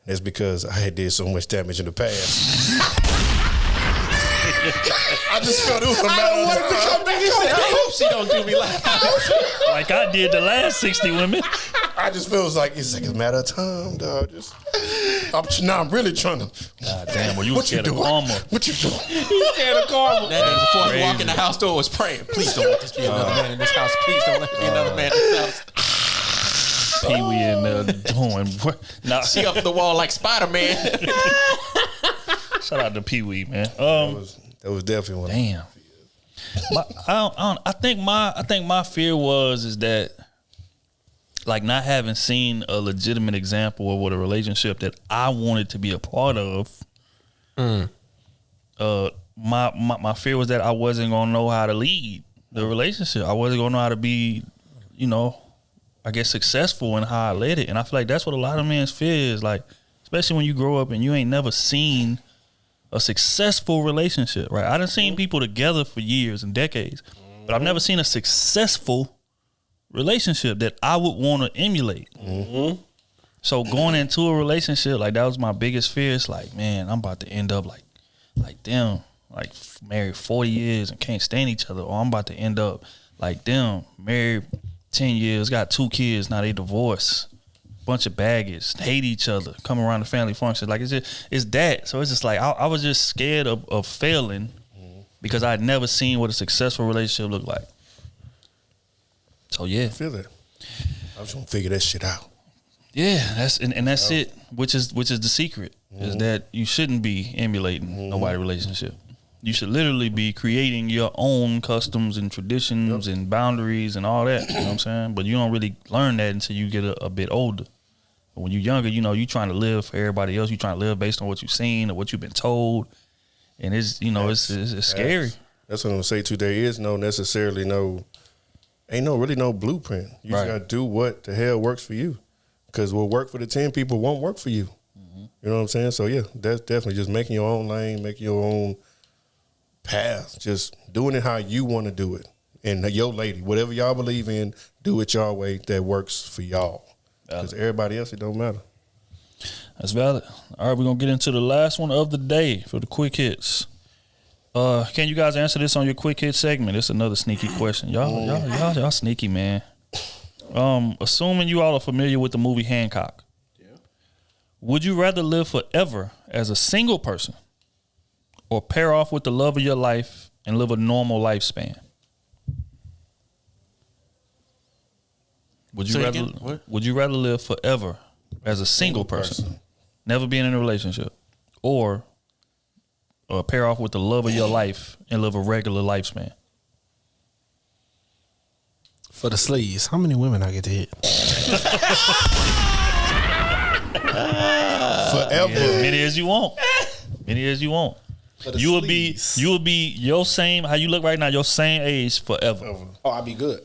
That's because I had did so much damage in the past. I just felt it was a matter of time. I hope she don't do me like I did the last 60 women. I just feel it's like a matter of time, dog. Just I'm really trying to. God damn, well, you What you scared of doing? karma. What you doing? He's scared of karma. That nigga before he walked in the house door was praying. Please don't let this be another man in this house. Please don't let there be another man in this house. Pee Wee in there doing. Nah, She up the wall like Spider-Man. shout out to Pee Wee, man. That was definitely one. Damn. I think my fear is that, like, not having seen a legitimate example of what a relationship that I wanted to be a part of. My fear was that I wasn't gonna know how to lead the relationship. I wasn't gonna know how to be, I guess, successful in how I led it. And I feel like that's what a lot of men's fear is, like, especially when you grow up and you ain't never seen a successful relationship, right? I done seen people together for years and decades, but I've never seen a successful relationship that I would want to emulate. So going into a relationship, like, that was my biggest fear. It's like, man, I'm about to end up like them, like married 40 years and can't stand each other, or I'm about to end up like them, married 10 years, got 2 kids, now they divorced. Bunch of baggage, hate each other, come around the family function. Like, it's that. So it's just like I was just scared of failing because I had never seen what a successful relationship looked like. So yeah, I feel that. I was gonna figure that shit out. yeah, that's it. Which is the secret is that you shouldn't be emulating nobody's relationship. You should literally be creating your own customs and traditions and boundaries and all that. You know what I'm saying? But you don't really learn that until you get a bit older. But when you're younger, you trying to live for everybody else. You trying to live based on what you've seen or what you've been told, and it's it's scary. That's what I'm gonna say too. There is no necessarily really no blueprint. You just gotta do what the hell works for you. Because what work for the 10 people won't work for you. You know what I'm saying? So yeah, that's definitely just making your own lane, making your own path, just doing it how you want to do it. And your lady, whatever y'all believe in, do it y'all way that works for y'all. Because everybody else, it don't matter. That's valid. All right, we're gonna get into the last one of the day for the quick hits. Can you guys answer this on your quick hit segment? It's another sneaky question. Y'all sneaky, man. Assuming you all are familiar with the movie Hancock. Yeah. Would you rather live forever as a single person or pair off with the love of your life and live a normal lifespan? Would you rather live forever as a single person, never being in a relationship, or pair off with the love of your life and live a regular lifespan? For the sleeves, how many women I get to hit? Forever. Many as you want. Many as you want. You will be your same, how you look right now, your same age forever. Oh, I'll be good.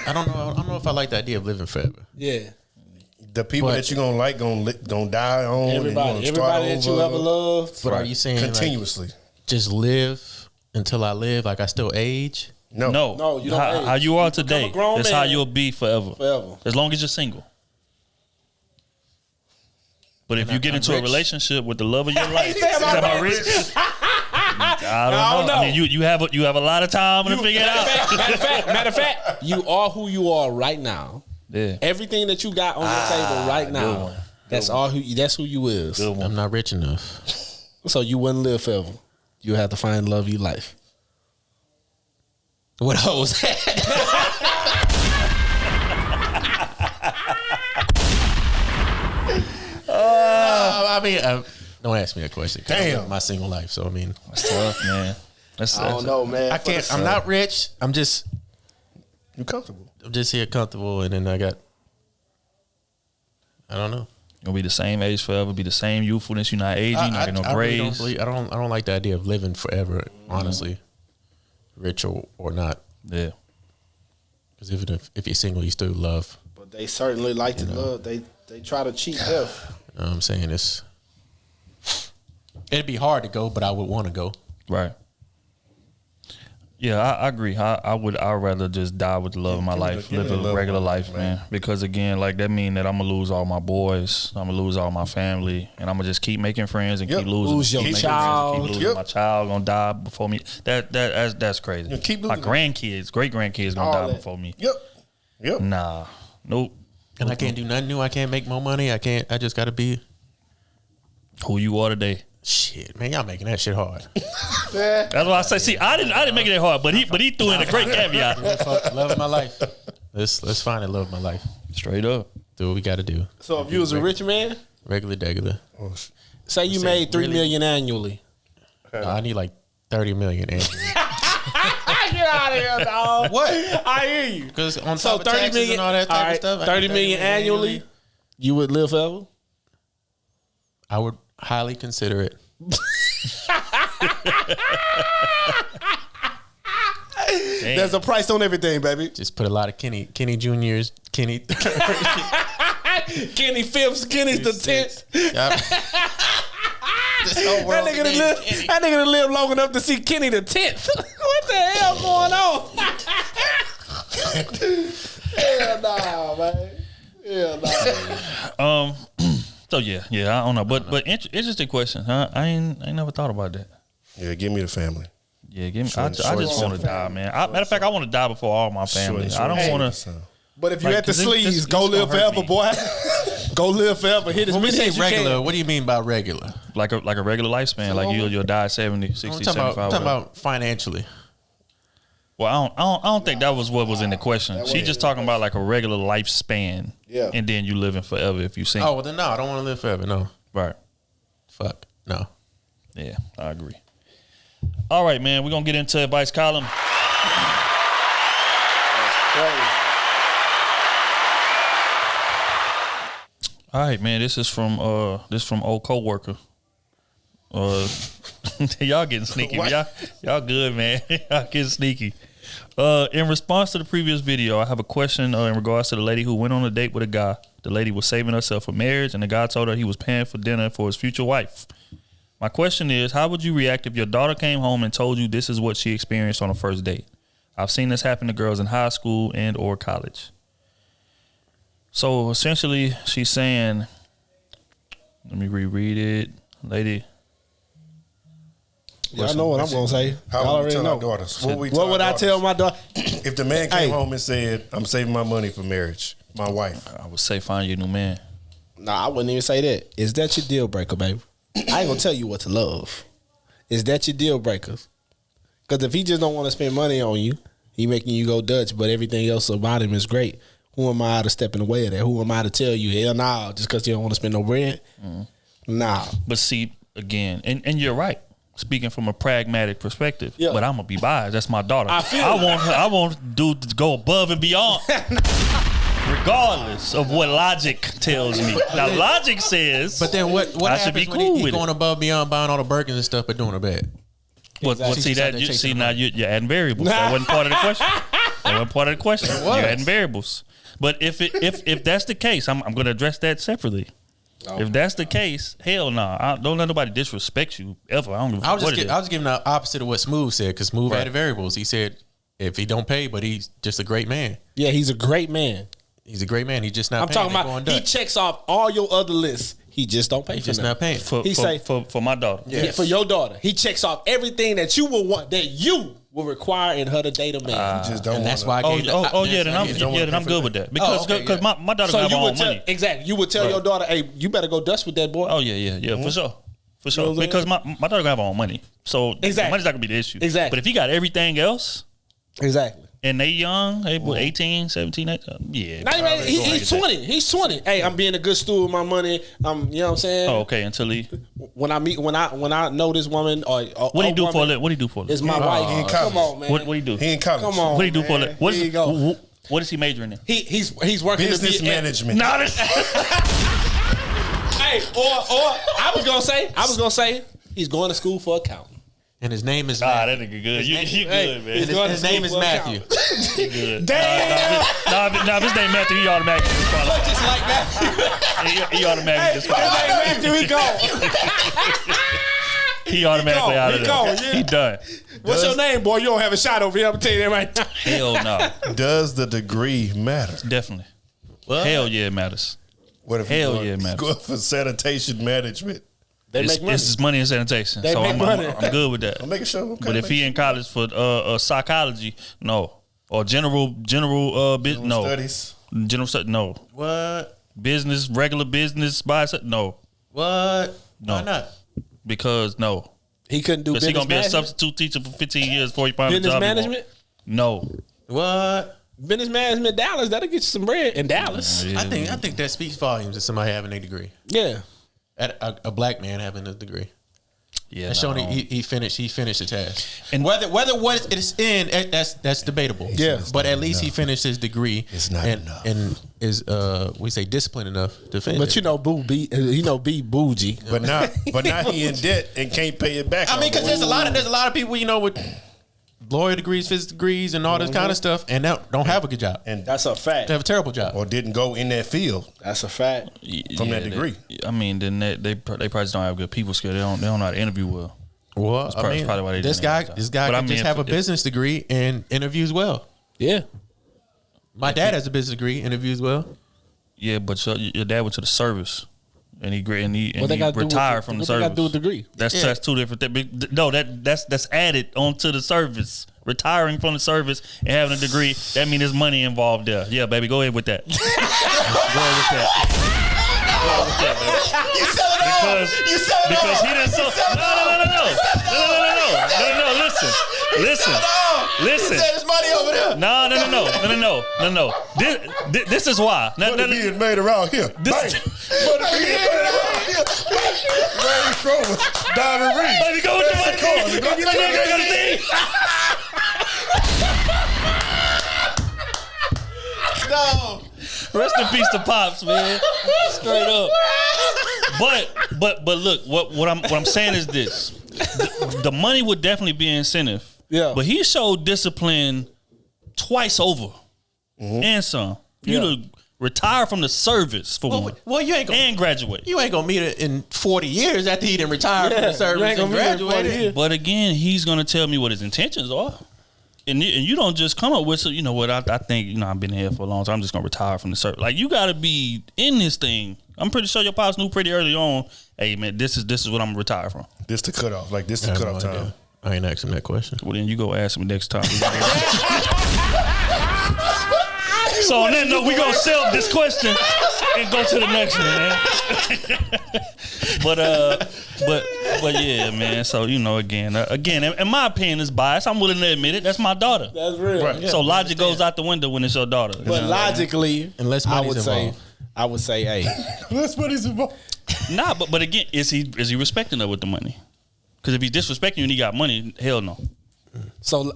I don't know if I like the idea of living forever. Yeah. The people that you're gonna like gonna die on. Everybody that you ever loved. But are you saying continuously just live until I live, like I still age? No, you don't age. How you are today, that's how man. you'll be forever. As long as you're single. But if you get into a relationship with the love of your life, is that my rich? I don't know. I mean, you have a lot of time to figure it out. Matter of fact, you are who you are right now. Yeah. Everything that you got on your table right now, that's who you is. I'm not rich enough. So you wouldn't live forever. You have to find love of your life. What hoes? I mean, don't ask me a question. Damn, my single life. So I mean, that's tough, man. I don't know, man. I can't. I'm not rich. I'm just. You comfortable? I'm just here comfortable, and then I don't know. You'll be the same age forever. Be the same youthfulness. You're not aging. You're not getting no grades. I don't like the idea of living forever. Honestly, rich or not. Yeah. Because even if you're single, you still love. But they certainly like to love. They try to cheat death. You know what I'm saying? It'd be hard to go, but I would want to go. Right. Yeah, I agree. I'd rather just die with the love of my life, live a regular life, man. Because again, like that mean that I'm gonna lose all my boys, I'm gonna lose all my family, and I'm gonna just keep making friends and keep losing. Lose your child. Keep losing. My child gonna die before me. That's crazy. Keep my grandkids, great grandkids gonna die before me. Yep. Nah. Nope. And I can't do nothing new. I can't make more money. I just gotta be Who you are today. Shit, man, y'all making that shit hard. That's why I say. See, I didn't make it that hard, but he threw in a great caveat. Love of my life. Let's find it. Love of my life. Straight up. Do what we got to do. So if you was a rich man, Regular. say you made $3 million annually. No, I need like 30 million annually. Get out of here, dog. What? I hear you. Because on So top of taxes and all that type of stuff, I 30 need million annually. You would live forever? I would highly consider it. There's a price on everything, baby. Just put a lot of Kenny Juniors, Kenny Kenny Phipps, Kenny's the 10th. That nigga done lived long enough to see Kenny the 10th. What the hell going on? Hell nah, man. Hell nah. So yeah, I don't know, but interesting question, huh? I ain't never thought about that. Yeah, give me the family. Yeah, give me. I just want to die, man. Matter of fact, I want to die before all my family. I don't want to. But if you at the sleeves, go live forever, boy. Go live forever. Hit as When we many say as you regular, can. what do you mean by regular? Like a regular lifespan, like you'll die 70, 60, I'm 75. talking about financially. Well, I don't think that was what was in the question. She just talking about like a regular lifespan. Yeah. And then you living forever if you sing. Oh, well then no, I don't want to live forever. No. Right. Fuck. No. Yeah, I agree. All right, man. We're gonna get into advice column. All right, man. This is from old coworker. Y'all getting sneaky. Y'all good, man. Y'all getting sneaky. In response to the previous video, I have a question in regards to the lady who went on a date with a guy. The lady was saving herself for marriage, and the guy told her he was paying for dinner for his future wife. My question is, how would you react if your daughter came home and told you this is what she experienced on a first date? I've seen this happen to girls in high school and or college. So essentially, she's saying, let me reread it, lady. Yeah, I know what I'm gonna say. How would we tell our daughters? What would I tell my daughter? If the man came home and said, I'm saving my money for marriage, my wife. I would say find your new man. Nah, I wouldn't even say that. Is that your deal breaker, baby? I ain't gonna tell you what to love. Is that your deal breakers? Because if he just don't want to spend money on you, he making you go Dutch, but everything else about him is great. Who am I to step in the way of that? Who am I to tell you, hell nah, just because you don't want to spend no bread? Nah. But see, again, and you're right. Speaking from a pragmatic perspective, but I'm gonna be biased. That's my daughter. I want dude to go above and beyond, regardless of what logic tells me. Now, logic says, but then what I happens should be when cool he with going it. above and beyond, buying all the Birkins and stuff, but doing her bad? See that? See now you're adding variables. That wasn't part of the question. That wasn't part of the question. You're adding variables. But if that's the case, I'm going to address that separately. If that's the case, hell no. Don't let nobody disrespect you ever. I don't give a fuck what it is. I was giving the opposite of what Smooth said, because Smooth added variables. He said if he don't pay, but he's just a great man. Yeah, he's a great man. He's a great man. He's just not I'm paying. talking about he checks off all your other lists. He just don't pay for just nothing. not paying. For my daughter. Yeah, for your daughter. He checks off everything that you will want, that you will require in her to date a man. You just don't and that's why want I gave then I'm good with that. Because my daughter So got her you own would tell money. exactly. You would tell your daughter, hey, you better go Dutch with that boy. Oh yeah, for sure. For sure. Because my daughter gonna have her own money. So the money's not gonna be the issue. Exactly. But if he got everything else, Exactly. and they young, they 18, 17, 18, yeah. Not even, he's 20. He's 20. Hey, I'm being a good steward with my money. You know what I'm saying? Oh, okay. Until he, when I know this woman or what do you do for a living? What do you do for a living? It's my wife. Come on, man. What do you do? He in college. Come on. What do you do for a man. living? Here you go. What is he majoring in? He's working Business to be management. Not as Hey, or I was gonna say he's going to school for accounting. And his name is that Matthew. nigga good. You Hey, good, man. His name is Matthew. You good. Damn. Nah, if his name Matthew, he automatically disqualified. Just like Matthew. He automatically disqualified. Matthew, he go. He automatically out of there. He done. What's your name, boy? You don't have a shot over here. I'm gonna tell you that right now. Hell no. Does the degree matter? Definitely. Hell yeah, it matters. What if Hell you yeah, it matters. go for sanitation management? They It's make money. just money and sanitation. They So make I'm money. good with that. I'm making sure. Okay, But if he in college for psychology, no. Or general business, no. studies. General studies, no. What? Business, regular business, no. What? No. Why not? Because no. He couldn't do Because business he gonna be a management. substitute teacher for 15 years before he finds a Business job. management. No. What? Business management, Dallas. That'll get you some bread in Dallas. Yeah. I think that speaks volumes to somebody having a degree. Yeah. A black man having a degree. Yeah. That's showing he finished the task. And- And whether what it's in, that's debatable. Yeah. But at least he finished his degree. It's not enough. And is we say disciplined enough to finish. But you know, be bougie. But now he in debt and can't pay it back. I mean, because there's a lot of people, you know, with lawyer degrees, physics degrees, and all this kind of stuff, and don't have a good job. and That's a fact. They have a terrible job. or didn't go in that field That's a fact. from that degree. I mean, then they probably just don't have good people skills. They don't know how to interview well. Well, probably why they this didn't guy have a job. this But guy I can mean, just have a if- business degree and interviews well. Yeah. My dad has a business degree, interviews well. Yeah, but your dad went to the service, and he What they got to do with retired from the what they service. got to do with degree? That's two different things. No, that's added onto the service. Retiring from the service and having a degree, that means there's money involved there. Yeah, baby, go ahead with that. Go ahead with that. You sell it Because You sell it because he didn't sell. No. Listen. There's money over there. No. This is why. No. Being made around here. This- Range Rover, Diamond Ring. Let me go with the money. You got the thing. No. Rest in peace to Pops, man. Straight up. But look, what I'm saying is this: the money would definitely be an incentive. Yeah. But he showed discipline twice over, and some. For you to retire from the service for one, Well, you ain't gonna and graduate. You ain't gonna meet it in 40 years after he done retired from the you service ain't and gonna meet it in 40 graduated. years. But again, he's gonna tell me what his intentions are. And you don't just come up with, you know what, I think, I've been here for a long time, I'm just going to retire from the service. Like, you got to be in this thing. I'm pretty sure your pops knew pretty early on, hey, man, this is what I'm going to retire from. This the cutoff. Like, this the cutoff time. I ain't asking that question. Well, then you go ask him next time. So on that note, we going to sell this question and go to the next one, man. But yeah, man. So, again, in my opinion, it's biased. I'm willing to admit it. That's my daughter. That's real. Right. So logic goes out the window when it's your daughter. But logically, Unless I money's would say, hey, That's what he's involved. Nah, but again, is he respecting her with the money? Because if he's disrespecting you and he got money, hell no. so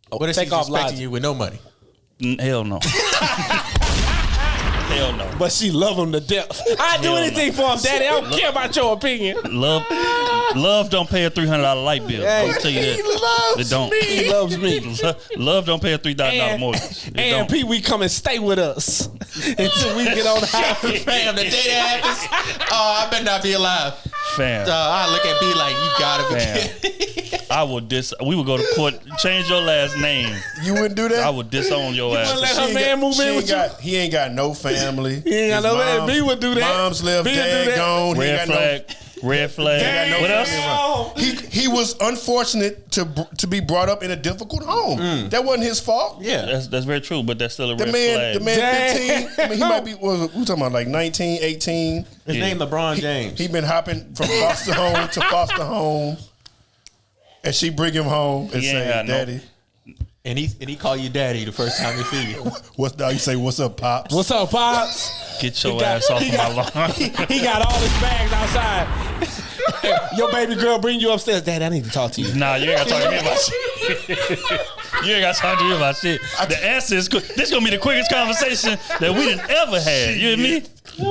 What if take he's off expecting logic. you with no money? Hell no. Hell no. But she love him to death. I do Hell anything for him, Daddy. I don't care about your opinion. Love don't pay a $300 light bill. Hey, I'll tell you that. he loves It don't. me. He loves me. Love don't pay a $3,000 mortgage. It And don't. Pee Wee come and stay with us until we get on the highway. Fam, the day that happens, I better not be alive. Fam. I look at B like, you gotta be Fam. kidding. I would we would go to court, change your last name. You wouldn't do that? I would disown your wouldn't ass. let her man move in with you? He ain't got no family. He ain't got no man. B would do that. Mom's left, B would do dad that. gone. He Red ain't got flag. Red flag. no What else? Oh. He was unfortunate to be brought up in a difficult home. That wasn't his fault. Yeah. That's very true, but that's still a The red man, flag. 15. I mean, he might be. We talking about like 19, 18. His name LeBron James. He been hopping from foster home to foster home, and she bring him home and He ain't say, got no- "Daddy, And he call you daddy the first time he see you. what's dog?" You say, "What's up, pops?" What's up, Pops? Get your ass off of my lawn. He got all his bags outside. Your baby girl bring you upstairs. Dad, I need to talk to you. Nah, you ain't got to talk to me about shit. You ain't got to talk to me about shit. The answer is quick. This is going to be the quickest conversation that we done ever had. You hear me?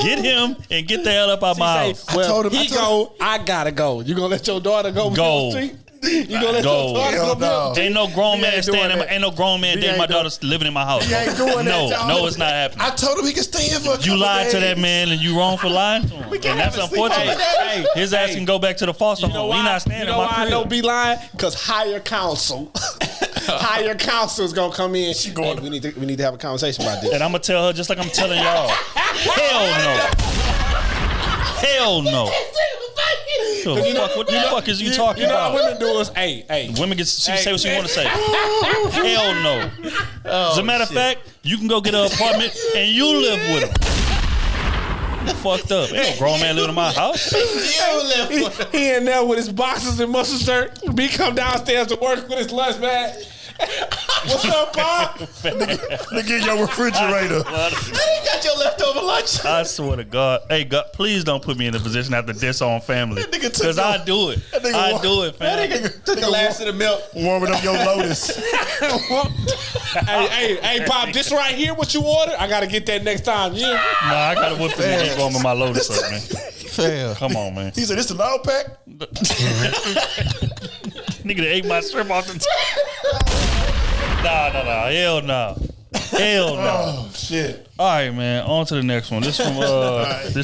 Get him and get the hell up out my house. Well, told him- he go, I gotta go. You gonna let your daughter go? Go. To the street? You gonna let Go. your daughter Hell go? no. Ain't no grown He man ain't doing staying. that. Ain't no grown man He dating my ain't doing- daughter living in my house. He ain't doing that, No, y'all. no, it's not happening. I told him he could stay here for a couple You lied to days. that man, and you wrong for lying to him. And that's have a unfortunate. sleepover. His ass can go back to the foster You know home. why? He not staying you know in why my I know crib. be lying? Because higher counsel, higher counsel's gonna come in. Hey, we need to have a conversation about this. And I'm gonna tell her just like I'm telling y'all. Hell no. Hell no. What the fuck is you talking You know about? how women do is, hey. Women get she Hey. say what she want to say. Hell no. As a matter of fact, you can go get an apartment and you live with him. Fucked up. Ain't no grown man living in my house. He in there with his boxers and muscle shirt. He come downstairs to work with his lunch bag. What's up, Bob? Look at your refrigerator. Got your leftover lunch. I swear to God. Hey, God, please don't put me in a position to have to diss on family. Because I do it. I do it, fam. Took the last of the milk. Warming up your Lotus. hey, Pop, this right here, what you ordered? I got to get that next time. Yeah. Nah, I got to whip the nigga warming my Lotus up, man. Fair. Come on, man. He said, "This the loud pack." Nigga that ate my shrimp off the Nah. Hell no. Hell no. Oh shit. All right, man. On to the next one. This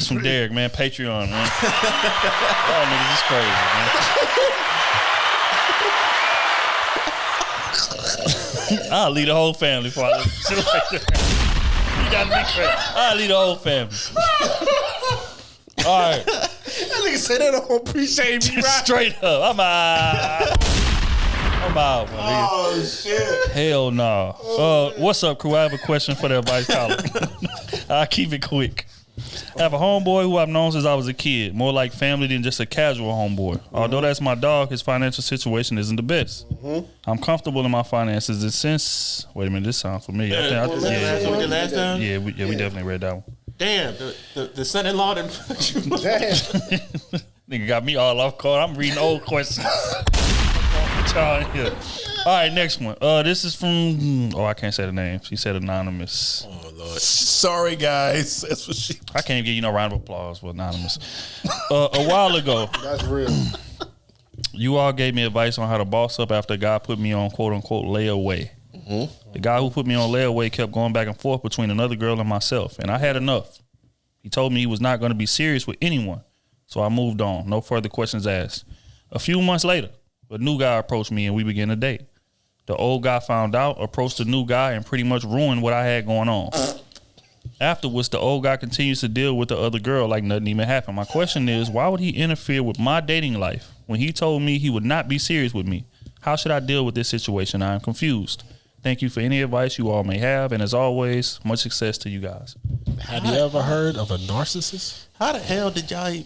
from Derek, man. Patreon, man. Y'all niggas is crazy, man. I'll leave the whole family for I shit like that. You gotta be crazy. I'll leave the whole family. All right. That nigga said that don't appreciate me, right? Straight up. I'm out, my nigga. Oh shit. Hell no. What's up, crew? I have a question for the advice column. I'll keep it quick. I have a homeboy who I've known since I was a kid, more like family than just a casual homeboy. Although that's my dog, his financial situation isn't the best. I'm comfortable in my finances, and since wait a minute, this sounds familiar. We did last time? Yeah, we definitely read that one. Damn, the son-in-law didn't put you. Nigga got me all off guard. I'm reading old questions. All right, next one. This is from. I can't say the name. She said anonymous. Oh Lord. Sorry, guys. That's what she. I can't even give you no round of applause for anonymous. A while ago, That's real. you all gave me advice on how to boss up after a guy put me on quote unquote layaway. The guy who put me on layaway kept going back and forth between another girl and myself, and I had enough. He told me he was not going to be serious with anyone, so I moved on. No further questions asked. A few months later, a new guy approached me and we began to date. The old guy found out, approached the new guy, and pretty much ruined what I had going on. Afterwards, the old guy continues to deal with the other girl like nothing even happened. My question is, why would he interfere with my dating life when he told me he would not be serious with me? How should I deal with this situation? I am confused. Thank you for any advice you all may have, and as always, much success to you guys. Have you ever heard of a narcissist? How the hell did y'all?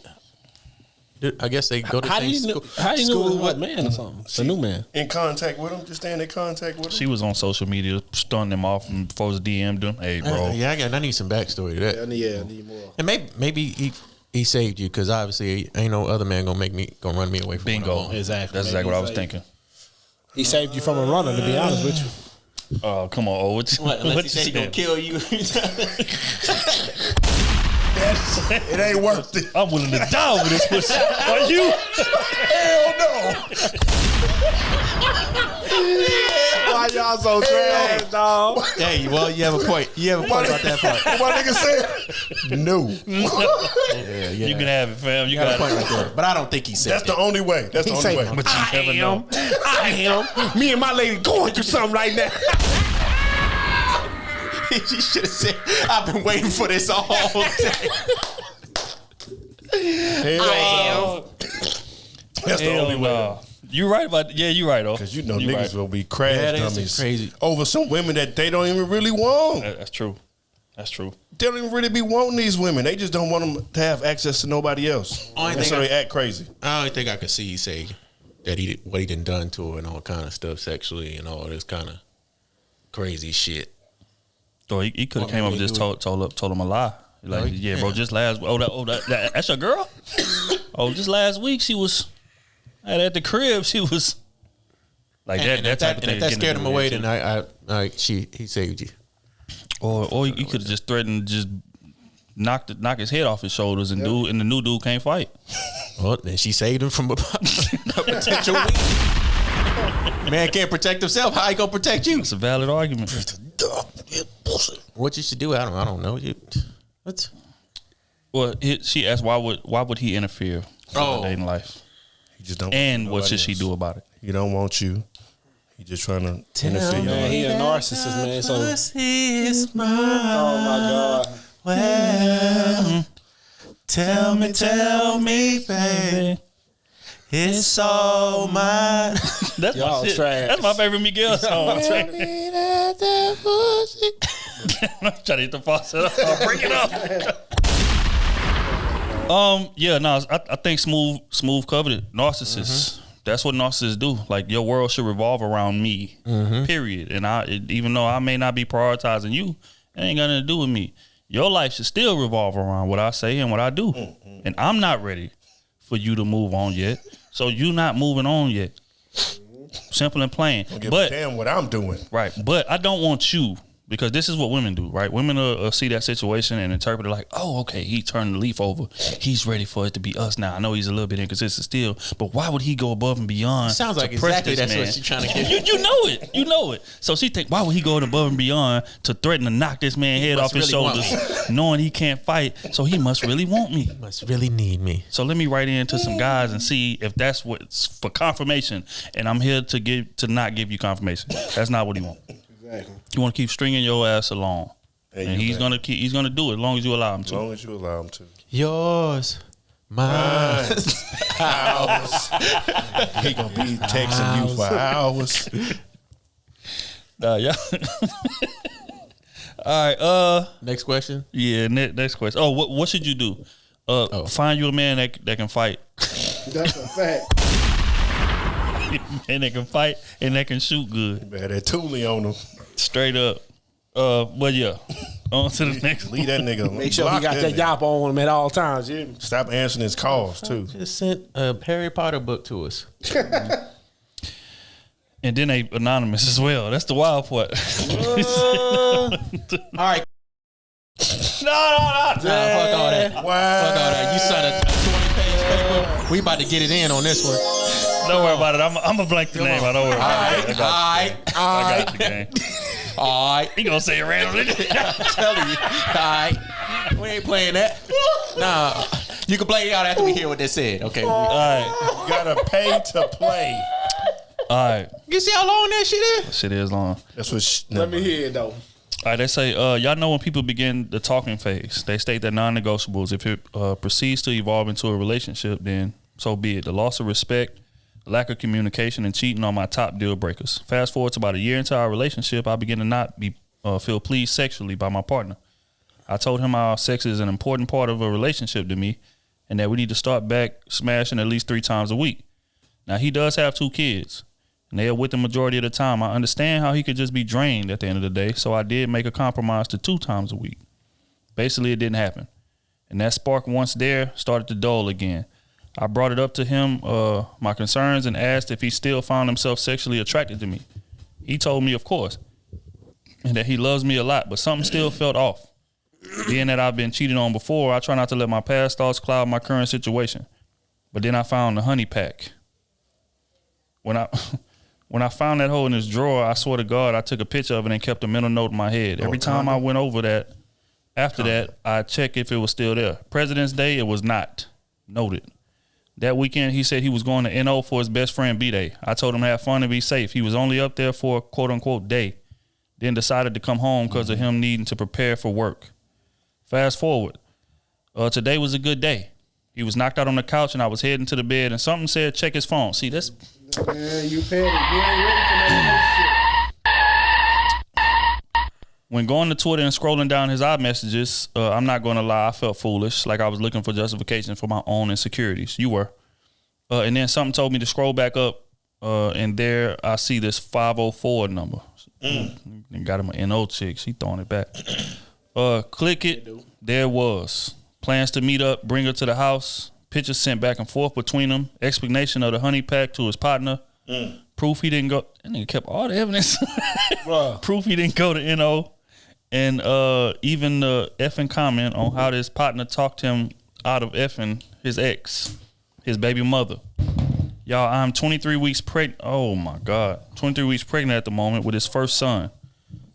I guess they go to How the do same you know? school. How do you know school it was with- a man or something? It's a new man. In contact with him, just staying in contact with him. She was on social media, stunning him off, and folks DM'd him. Hey, bro. Yeah, I need some backstory to that. I need more. And maybe he saved you because obviously ain't no other man gonna run me away from Bingo. what I want. Exactly. That's exactly what I was thinking. He saved you from a runner, to be honest with you. Oh, come on. What Unless he say he gonna kill you. It ain't worth it. I'm willing to die over this pussy. Are you? Hell no. Why y'all so trash, dog? Hey, well, you have a point. You have a point about that part. What my nigga said? No. Yeah, You can have it, fam. You You got a got point it. right there. But I don't think he said That's the only way. That's the He only say, way. But you never know. I am. Me and my lady going through something right now. She should have said, I've been waiting for this all day. That's the only way. Nah. You right about you right, though. Because you know You niggas right. will be crash Yeah, that's dummies crazy. over some women that they don't even really want. That's true. That's true. They don't even really be wanting these women. They just don't want them to have access to nobody else. Only And thing so I- they act crazy. I don't think I could see you say that what he done to her and all kind of stuff sexually and all this kind of crazy shit. So he could have What came up would and he just told him a lie. Like, Right? yeah, bro, just last that's your girl? Just last week she was at the crib, she was like And that type of thing. And if that scared him getting away, into then he saved you. Or you could have just threatened to just knock his head off his shoulders and the new dude can't fight. Well, then she saved him from a potential weak. Man can't protect himself. How he gonna protect you? It's a valid argument. What you should do? I don't know. What? Well, she asked why would he interfere in her dating life, He just don't. and want what nobody should she else. do about it? He don't want you. He just trying to interfere. Man, he a narcissist, man. So, Is my oh my God. well. Tell me, baby. It's all mine. That's Y'all my shit. trash. That's my favorite Miguel song. I'm trying to hit the faucet up. Break it up. Yeah, no, I think smooth covered it. Narcissists. That's what narcissists do. Like, your world should revolve around me. Period. And even though I may not be prioritizing you, it ain't got nothing to do with me. Your life should still revolve around what I say and what I do. And I'm not ready for you to move on yet. So you not moving on yet. Simple and plain. Don't give a damn what I'm doing. Right. But I don't want you, because this is what women do, right? Women will see that situation and interpret it like, oh, okay, he turned the leaf over. He's ready for it to be us now. I know he's a little bit inconsistent still, but why would he go above and beyond? Sounds like exactly that's what she's trying to get. You know it. You know it. So she think, why would he go above and beyond to threaten to knock this man's head off his shoulders, knowing he can't fight? So he must really want me. He must really need me. So let me write into some guys and see if that's what's for confirmation. And I'm here to not give you confirmation. That's not what he wants. Exactly. You want to keep stringing your ass along, and he's gonna do it as long as you allow him to. As long as you allow him to. Yours, mine, ours. He gonna be texting you for hours. Yeah. All right. Next question. Yeah. Next question. Oh, what should you do? Find you a man that can fight. That's a fact. And they can fight and they can shoot good. You better that Thule on him. Straight up. But yeah. On to the next. Leave that nigga. Make sure he got that yop on him at all times. Yeah. Stop answering his calls too. Just sent a Harry Potter book to us. And then they anonymous as well. That's the wild part. All right. No. Fuck all that. Wow. Fuck all that. You signed a 20-page paper. We about to get it in on this one. Don't worry about it. I'm gonna blank the name. I don't worry about it. I got the game. All right. He gonna say it randomly. I'm telling you. All right. We ain't playing that. Nah. You can play it out after we hear what they said. Okay. All right. You gotta pay to play. All right. You see how long that shit is? That shit is long. That's what. Let me hear it though. All right, they say, y'all know when people begin the talking phase, they state that non-negotiables. If it proceeds to evolve into a relationship, then so be it. The loss of respect, lack of communication, and cheating are my top deal breakers. Fast forward to about a year into our relationship, I begin to not feel pleased sexually by my partner. I told him how sex is an important part of a relationship to me, and that we need to start back smashing at least 3 times a week. Now, he does have 2 kids, and they are with the majority of the time. I understand how he could just be drained at the end of the day, so I did make a compromise to 2 times a week. Basically, it didn't happen. And that spark, once there, started to dull again. I brought it up to him, my concerns, and asked if he still found himself sexually attracted to me. He told me, of course, and that he loves me a lot, but something still felt off. Being that I've been cheated on before, I try not to let my past thoughts cloud my current situation. But then I found the honey pack. When I found that hole in his drawer, I swear to God, I took a picture of it and kept a mental note in my head. Every time I went over that, after that, I checked if it was still there. President's Day, it was not. Noted. That weekend, he said he was going to NO for his best friend B-Day. I told him to have fun and be safe. He was only up there for a quote-unquote day, then decided to come home because of him needing to prepare for work. Fast forward. Today was a good day. He was knocked out on the couch, and I was heading to the bed, and something said, check his phone. See, this... Man, you petty. You ain't ready for that shit. When going to Twitter and scrolling down his iMessages, I'm not going to lie, I felt foolish, like I was looking for justification for my own insecurities. You were. And then something told me to scroll back up, and there I see this 504 number. And got him an NO chick. She throwing it back. Click it. There it was. Plans to meet up, bring her to the house. Pictures sent back and forth between them. Explanation of the honey pack to his partner. Proof he didn't go. That nigga kept all the evidence. Proof he didn't go to NO. And even the effing comment on how this partner talked him out of effing his ex, his baby mother. Y'all, I'm 23 weeks pregnant. Oh my God. 23 weeks pregnant at the moment with his first son.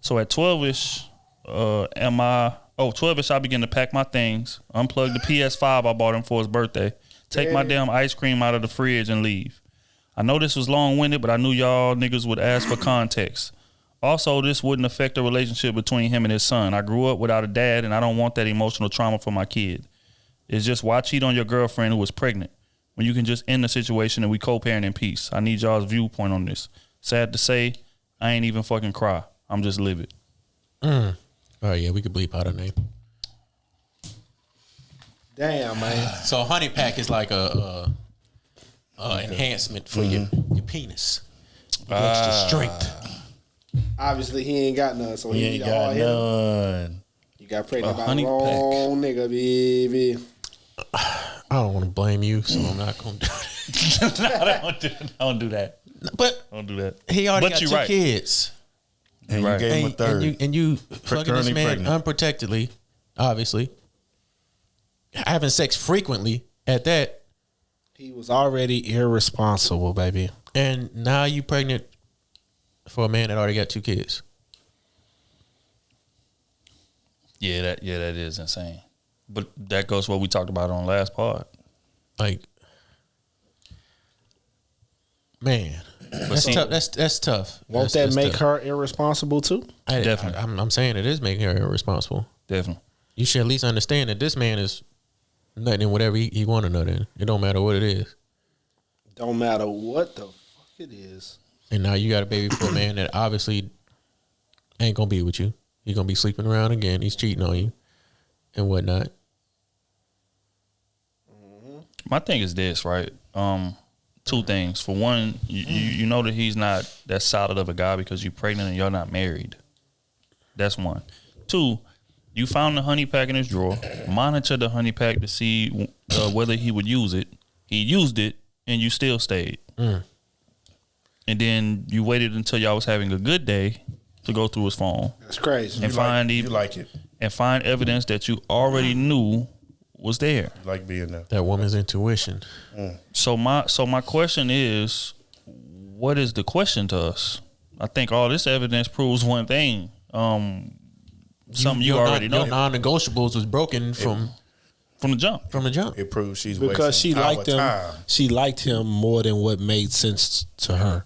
So at 12-ish, 12-ish, I begin to pack my things, unplug the PS5 I bought him for his birthday, take my damn ice cream out of the fridge and leave. I know this was long-winded, but I knew y'all niggas would ask for context. Also, this wouldn't affect the relationship between him and his son. I grew up without a dad, and I don't want that emotional trauma for my kid. It's just, why cheat on your girlfriend who was pregnant when you can just end the situation and we co-parent in peace? I need y'all's viewpoint on this. Sad to say, I ain't even fucking cry. I'm just livid. Oh, yeah, we could bleep out her name. Damn, man. So honey pack is like a enhancement for your penis. Extra strength. Obviously, he ain't got none, so He he ain't need got all hit. none. You got pregnant A by the honey wrong nigga, baby. I don't want to blame you, so I'm not going to do it. I don't do that. But Don't do that. he already But got you 2 right. kids. And Right. you gave him a third. And you fucking this Paternity man pregnant. unprotectedly, obviously. Having sex frequently at that. He was already irresponsible, baby. And now you pregnant for a man that already got 2 kids. Yeah, that is insane. But that goes what we talked about on the last part. Like, man, that's see- tough. That's tough. Won't That's that make tough. her irresponsible too? Definitely. I'm saying it is making her irresponsible. Definitely. You should at least understand that this man is nutting in whatever he want to nut in. It don't matter what it is. Don't matter what the fuck it is. And now you got a baby for a man that obviously ain't gonna be with you. He's gonna be sleeping around again. He's cheating on you and whatnot. My thing is this, right? 2 things. For one, you know that he's not that solid of a guy because you're pregnant and you're not married. That's 1. 2, you found the honey pack in his drawer. Monitor the honey pack to see whether he would use it. He used it, and you still stayed. And then you waited until y'all was having a good day to go through his phone That's crazy. and You like it. and find evidence that you already knew was there. You like being there. That woman's intuition. So my question is, what is the question to us? I think all this evidence proves one thing. Something you already know Your non-negotiables was broken from from the jump. the jump. It proves she's Because she wasting our liked him. time. She liked him more than what made sense to her.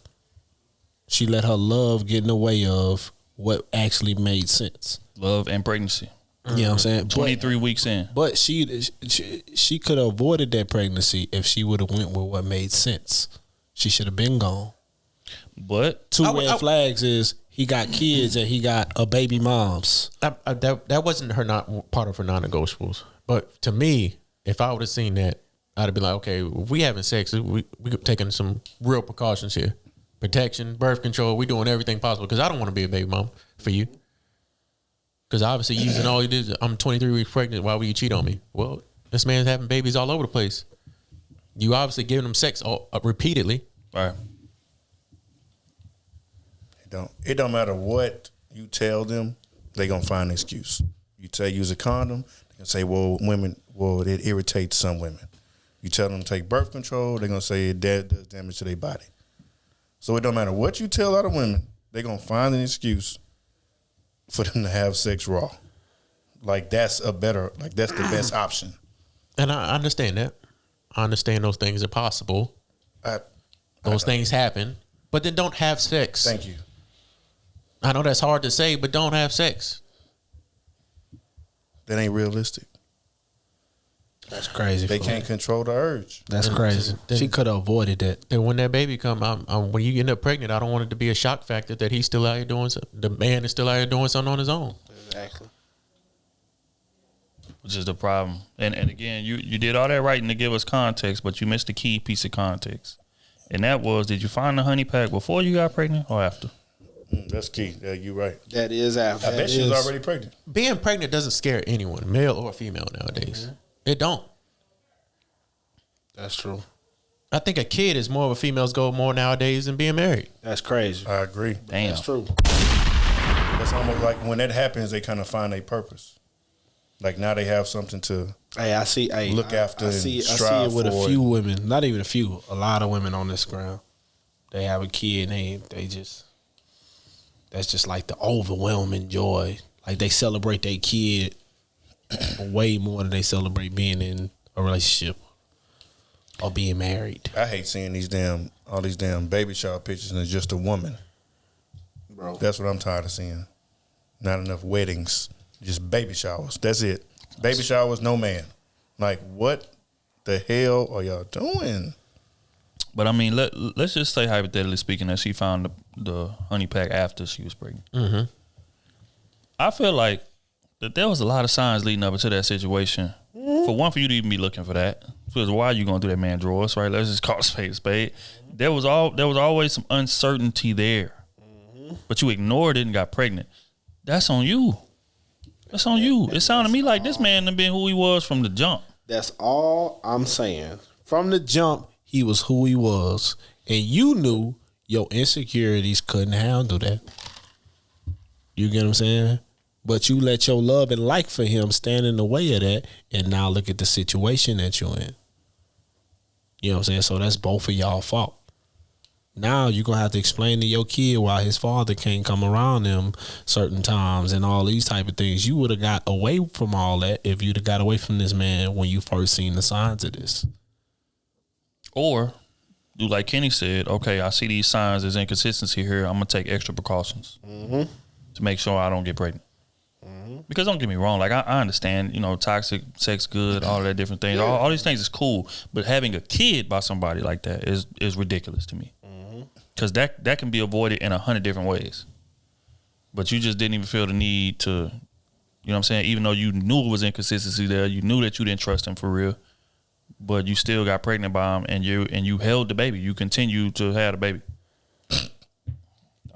She let her love get in the way of what actually made sense. Love and pregnancy. You know what I'm saying? 23 weeks in. But she could have avoided that pregnancy if she would have went with what made sense. She should have been gone. But 2 red flags is he got kids and he got a baby mom's. That wasn't her not part of her non-negotiables. But to me, if I would have seen that, I'd have been like, okay, if we having sex, we taking some real precautions here. Protection, birth control, we doing everything possible because I don't want to be a baby mom for you. Because obviously using all you did, I'm 23 weeks pregnant, why would you cheat on me? Well, this man's having babies all over the place. You obviously giving them sex repeatedly. right. It don't matter what you tell them, they gonna find an excuse. You tell use a condom, they gonna say, it irritates some women. You tell them to take birth control, they're gonna say it does damage to their body. So it don't matter what you tell other women, they're gonna find an excuse for them to have sex raw. Like that's the best option. And I understand that. I understand those things are possible. Those things happen. But then don't have sex. Thank you. I know that's hard to say, but don't have sex. That ain't realistic. That's crazy. They can't control the urge. That's crazy. She could have avoided that. And when that baby come, when you end up pregnant, I don't want it to be a shock factor that he's still out here doing something. The man is still out here doing something on his own. Exactly. Which is the problem. And again, you did all that writing to give us context, but you missed the key piece of context. And that was, did you find the honey pack before you got pregnant or after? That's key. Yeah, you're right. That is after. I bet she was already pregnant. Being pregnant doesn't scare anyone, male or female nowadays. It don't. That's true. I think a kid is more of a female's goal more nowadays than being married. That's crazy. I agree. Damn. That's true. That's almost like when that happens, they kind of find a purpose. Like now they have something to Hey, I see. Hey, look after I and see strive it with for a few it. women. Not even a few. A lot of women on this ground. They have a kid and they just. That's just like the overwhelming joy. Like they celebrate their kid way more than they celebrate being in a relationship or being married. I hate seeing all these damn baby shower pictures and it's just a woman. Bro. That's what I'm tired of seeing. Not enough weddings, just baby showers. That's it. Baby showers, no man. Like what the hell are y'all doing? But I mean, let's just say hypothetically speaking that she found the honey pack after she was pregnant. Mm-hmm. I feel like that there was a lot of signs leading up into that situation. For one, for you to even be looking for that, because why are you going through that man drawers, right? Let's just call a spade a spade. There was always some uncertainty there, but you ignored it and got pregnant. That's on you. That's on you. It sounded to me like this man done been who he was from the jump. That's all I'm saying. From the jump, he was who he was, and you knew your insecurities couldn't handle that. You get what I'm saying? But you let your love and like for him stand in the way of that, and now look at the situation that you're in. You know what I'm saying? So that's both of y'all fault. Now you're going to have to explain to your kid why his father can't come around him certain times and all these type of things. You would have got away from all that if you'd have got away from this man when you first seen the signs of this. Or do like Kenny said, okay, I see these signs, there's inconsistency here. I'm going to take extra precautions to make sure I don't get pregnant. Because don't get me wrong, like I understand, toxic sex good, all of that different things. All these things is cool, but having a kid by somebody like that is ridiculous to me. Because that can be avoided in 100 different ways. But you just didn't even feel the need to, you know what I'm saying? Even though you knew it was inconsistency there, you knew that you didn't trust him for real, but you still got pregnant by him and you held the baby. You continued to have the baby. I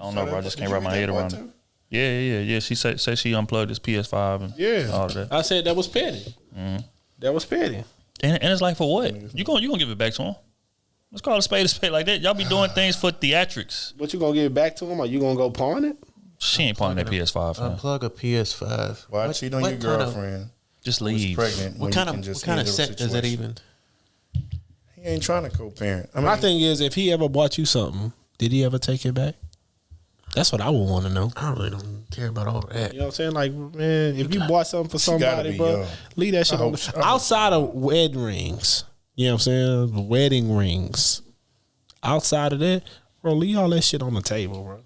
don't know, bro. I just can't wrap my head around it. Yeah. She said she unplugged his PS5 and all of that. I said that was petty. That was petty. And it's like, for what? You gonna give it back to him? Let's call a spade like that. Y'all be doing things for theatrics. But you gonna give it back to him, or you gonna go pawn it? She ain't pawning that PS5. Unplug a PS5. Why cheat on your girlfriend? Just leave. Pregnant. What kind of set does that even? He ain't trying to co-parent. My thing is, if he ever bought you something, did he ever take it back? That's what I would want to know. I really don't care about all that. You know what I'm saying? Like, man, if you bought something for somebody, bro, young. leave that shit on. Outside of wedding rings, you know what I'm saying? The wedding rings. Outside of that, bro, leave all that shit on the table, bro.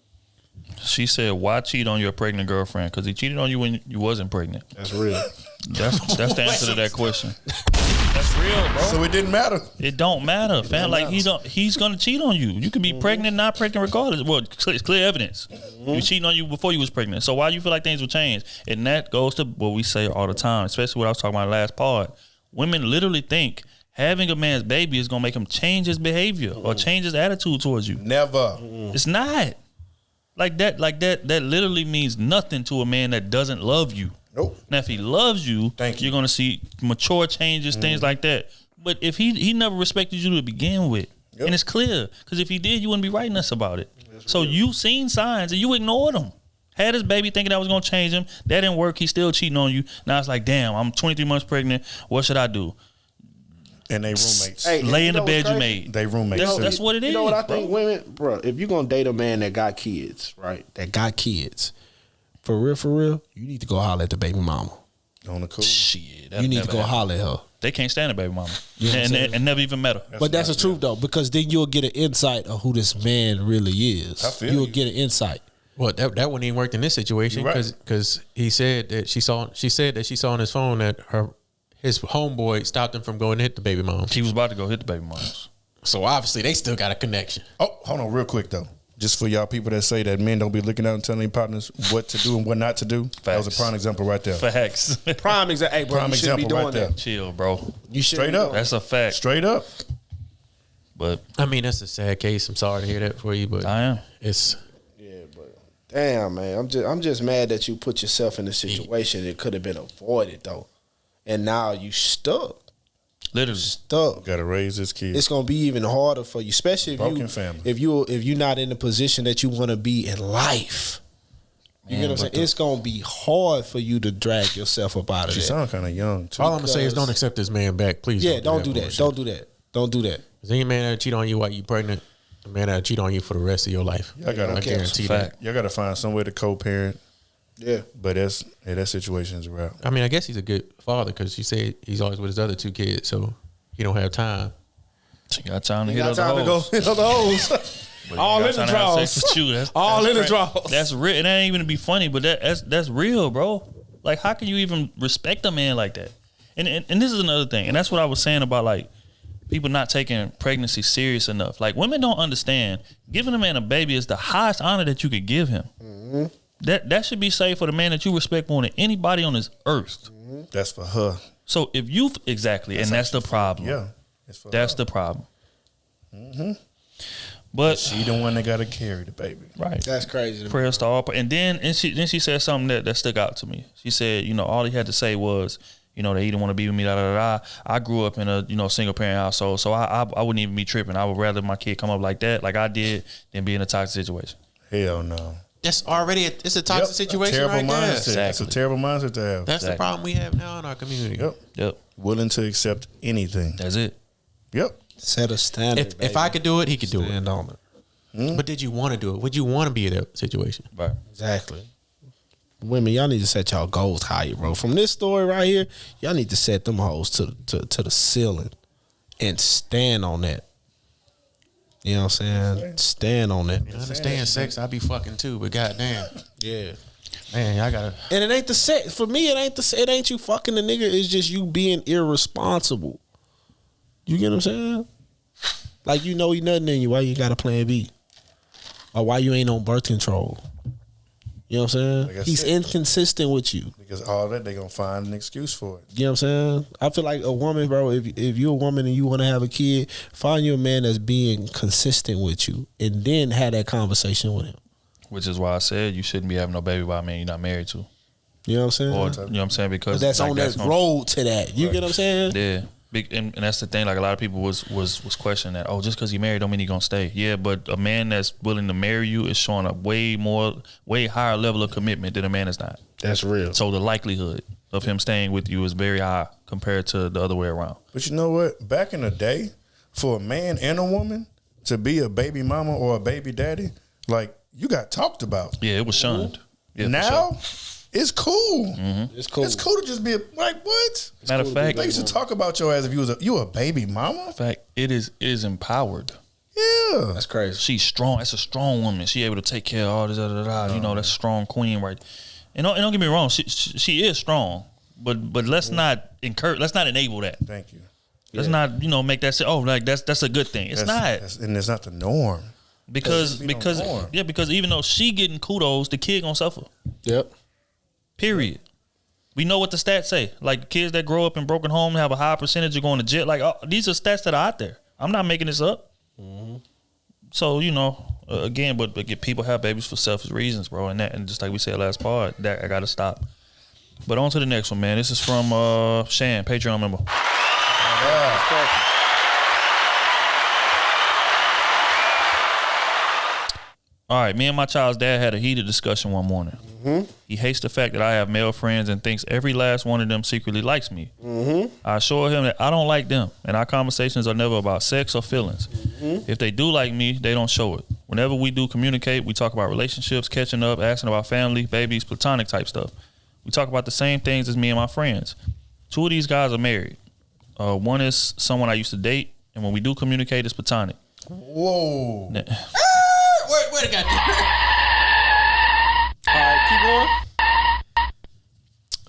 She said, "Why cheat on your pregnant girlfriend? Because he cheated on you when you wasn't pregnant." That's real. That's the answer to that question. That's real, bro. So it didn't matter. It don't matter, fam. Like he's gonna cheat on you. You could be pregnant, not pregnant, regardless. Well, it's clear evidence. You cheating on you before you was pregnant. So why you feel like things will change? And that goes to what we say all the time, especially what I was talking about last part. Women literally think having a man's baby is gonna make him change his behavior or change his attitude towards you. Never. It's not. Like that literally means nothing to a man that doesn't love you. Nope. Now, if he loves you, you're going to see mature changes, things like that. But if he never respected you to begin with, and it's clear, because if he did, you wouldn't be writing us about it. So you seen signs and you ignored them. Had his baby thinking that was going to change him. That didn't work. He's still cheating on you. Now it's like, damn, I'm 23 months pregnant. What should I do? And they roommates. Hey, lay in the bed you made. They roommates. That's what it is. You know what I think, women, bro? If you're gonna date a man that got kids, right? That got kids, for real, you need to go holler at the baby mama. On the cool. Shit, You need to go holler at her. They can't stand a baby mama, You know what I'm saying? and never even met her. But that's the truth though, because then you'll get an insight of who this man really is. I feel You'll you. get an insight. Well, that wouldn't even work in this situation because he said that she said that she saw on his phone that his homeboy stopped him from going to hit the baby mom. He was about to go hit the baby moms. So obviously they still got a connection. Oh, hold on real quick though. Just for y'all people that say that men don't be looking out and telling their partners what to do and what not to do. Facts. That was a prime example right there. Facts. Prime example. Hey, bro, Prime you shouldn't be example doing right there. that. Chill, bro. You should Straight up. That's a fact. Straight up. But I mean, that's a sad case. I'm sorry to hear that for you, but I am. it's Damn, man. I'm just mad that you put yourself in a situation that could have been avoided though, and now you stuck. Literally Stuck. Got to raise this kid. It's gonna be even harder for you, especially Broken family. if you're not in the position that you want to be in life. You get what I'm saying? It's gonna be hard for you to drag yourself up out of She that. sound kind of young too. all I'm gonna say is don't accept this man back, please. Yeah, don't do that. Don't do that. Don't do that. Is any man that cheat on you while you pregnant, a man that cheat on you for the rest of your life. I guarantee that. Y'all gotta find some way to co-parent. Yeah, but that situation's a wrap. I mean, I guess he's a good father because she said he's always with his other two kids, so he don't have time. She got time to you hit got other time to go hoes. hit other hoes. All in the draws. All in the draws. That's real. It ain't even to be funny, but that's real, bro. Like, how can you even respect a man like that? And this is another thing, and that's what I was saying about like people not taking pregnancy serious enough. Like, women don't understand giving a man a baby is the highest honor that you could give him. Mm-hmm. That should be safe for the man that you respect more than anybody on this earth. That's for her. So if you exactly, and that's the problem. Yeah, it's for that's her. the problem. But she the one that got to carry the baby. Right. That's crazy. Prayers to all. And she said something that stuck out to me. She said, all he had to say was, that he didn't want to be with me. Da, da, da, da. I grew up in a single parent household, so I wouldn't even be tripping. I would rather my kid come up like that, like I did, than be in a toxic situation. Hell no. That's already it's a toxic situation terrible right there. mindset. It's a terrible mindset to have. That's the problem we have now in our community. Yep. Willing to accept anything. That's it. Yep. Set a standard. If I could do it, he could do it. Stand on it. But did you want to do it? Would you want to be in that situation? Right. Exactly. Women, y'all need to set y'all goals higher, bro. From this story right here, y'all need to set them hoes to the ceiling and stand on that. You know what I'm saying? Stand on that. I understand sex. I be fucking too, but goddamn, Yeah. man, y'all gotta. And it ain't the sex. For me, it ain't you fucking the nigga. It's just you being irresponsible. You get what I'm saying? Like he nothing in you. Why you got a plan B? Or why you ain't on birth control? You know what I'm saying? He's inconsistent with you. Because all that, they going to find an excuse for it. You know what I'm saying? I feel like a woman, bro, if you're a woman and you want to have a kid, find you a man that's being consistent with you and then have that conversation with him. Which is why I said you shouldn't be having no baby by a man you're not married to. You know what I'm saying? Or, you know what I'm saying? Because that's on that road to that. You get what I'm saying? Yeah. And that's the thing. Like a lot of people was questioning that. Oh, just because he married don't mean he gonna stay. Yeah, but a man that's willing to marry you is showing a way higher level of commitment than a man that's not. That's real. So the likelihood of him staying with you is very high compared to the other way around. But you know what? Back in the day, for a man and a woman to be a baby mama or a baby daddy, like you got talked about. Yeah, it was shunned. Yeah, now it's cool. Mm-hmm. It's cool. It's cool to just be like, what? Matter of fact, they used to talk about your ass if you a baby mama. In fact, it is empowered. Yeah, that's crazy. She's strong. That's a strong woman. She able to take care of all this. That's a strong queen, right? And don't get me wrong. She is strong, but let's not encourage. Let's not enable that. Thank you. Let's not make that say. Oh, like that's a good thing. It's not, and it's not the norm. Because even though she getting kudos, the kid gonna suffer. Yep. Period. We know what the stats say. Like kids that grow up in broken homes have a high percentage of going to jail. Like these are stats that are out there. I'm not making this up. Mm-hmm. So again, but people have babies for selfish reasons, bro. And just like we said last part, that I gotta stop. But on to the next one, man. This is from Shan, Patreon member. All right, me and my child's dad had a heated discussion one morning. Mm-hmm. He hates the fact that I have male friends and thinks every last one of them secretly likes me. Mm-hmm. I assure him that I don't like them, and our conversations are never about sex or feelings. Mm-hmm. If they do like me, they don't show it. Whenever we do communicate, we talk about relationships, catching up, asking about family, babies, platonic type stuff. We talk about the same things as me and my friends. 2 of these guys are married. One is someone I used to date, and when we do communicate, it's platonic. Whoa. Where got this? All right, keep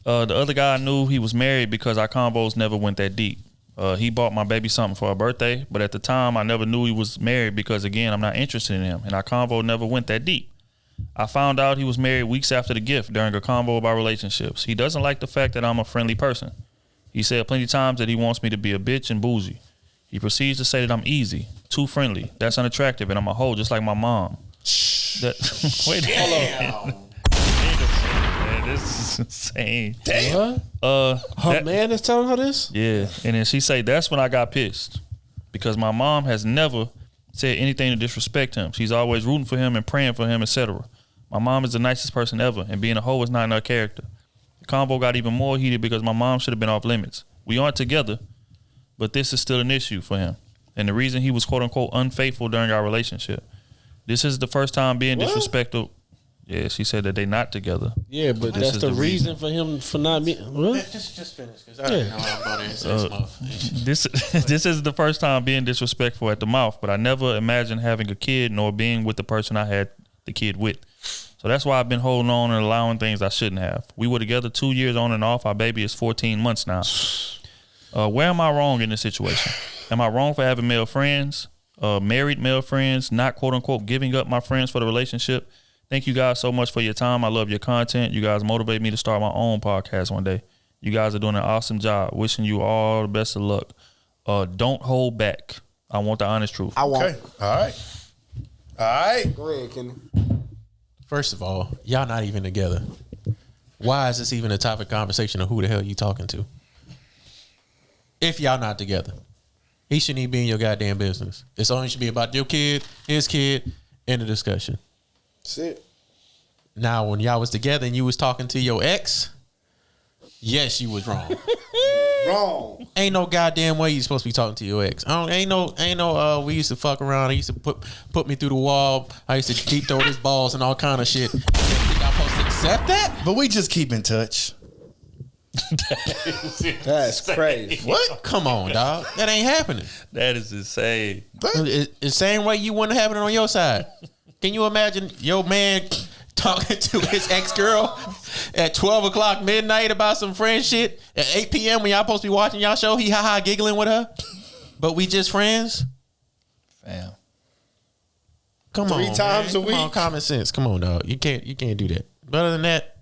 going. The other guy I knew he was married because our combos never went that deep. He bought my baby something for her birthday, but at the time I never knew he was married because, again, I'm not interested in him, and our convo never went that deep. I found out he was married weeks after the gift during a convo about relationships. He doesn't like the fact that I'm a friendly person. He said plenty of times that he wants me to be a bitch and bougie. He proceeds to say that I'm easy, too friendly, that's unattractive, and I'm a hoe just like my mom. Wait, hold on. Man, this is insane. Damn. Her man is telling her this? Yeah. And then she say that's when I got pissed. Because my mom has never said anything to disrespect him. She's always rooting for him and praying for him, etc. My mom is the nicest person ever, and being a hoe is not in her character. The combo got even more heated because my mom should have been off limits. We aren't together, but this is still an issue for him. And the reason he was quote unquote unfaithful during our relationship. This is the first time being disrespectful. Yeah, she said that they not together. Yeah, but that's the reason for him for not being. What? Just finish, because I don't know what I'm about to say. This is the first time being disrespectful at the mouth, but I never imagined having a kid nor being with the person I had the kid with. So that's why I've been holding on and allowing things I shouldn't have. We were together 2 years on and off. Our baby is 14 months now. Where am I wrong in this situation? Am I wrong for having male friends, married male friends, not quote unquote giving up my friends for the relationship? Thank you guys so much for your time. I love your content. You guys motivate me to start my own podcast one day. You guys are doing an awesome job. Wishing you all the best of luck. Don't hold back. I want the honest truth. I want. Okay. All right. Go ahead, Kenny. First of all, y'all not even together. Why is this even a topic of conversation of who the hell you talking to? If y'all not together, he shouldn't even be in your goddamn business. It's only should be about your kid, his kid, and the discussion. That's it. Now, when y'all was together and you was talking to your ex, yes, you was wrong. Wrong. Ain't no goddamn way you supposed to be talking to your ex. Ain't no. We used to fuck around. He used to put me through the wall. I used to deep throw his balls and all kind of shit. You think I'm supposed to accept that? But we just keep in touch. That's crazy. What? Come on, dog. That ain't happening. That is insane. It's the same way you wouldn't have it on your side. Can you imagine your man talking to his ex-girl at 12 o'clock midnight about some friend shit at 8 p.m. when y'all supposed to be watching y'all show? He ha-ha giggling with her, but we just friends? Fam. Come on, 3 times man. a week? Come on, common sense. Come on, dog. You can't do that. But other than that,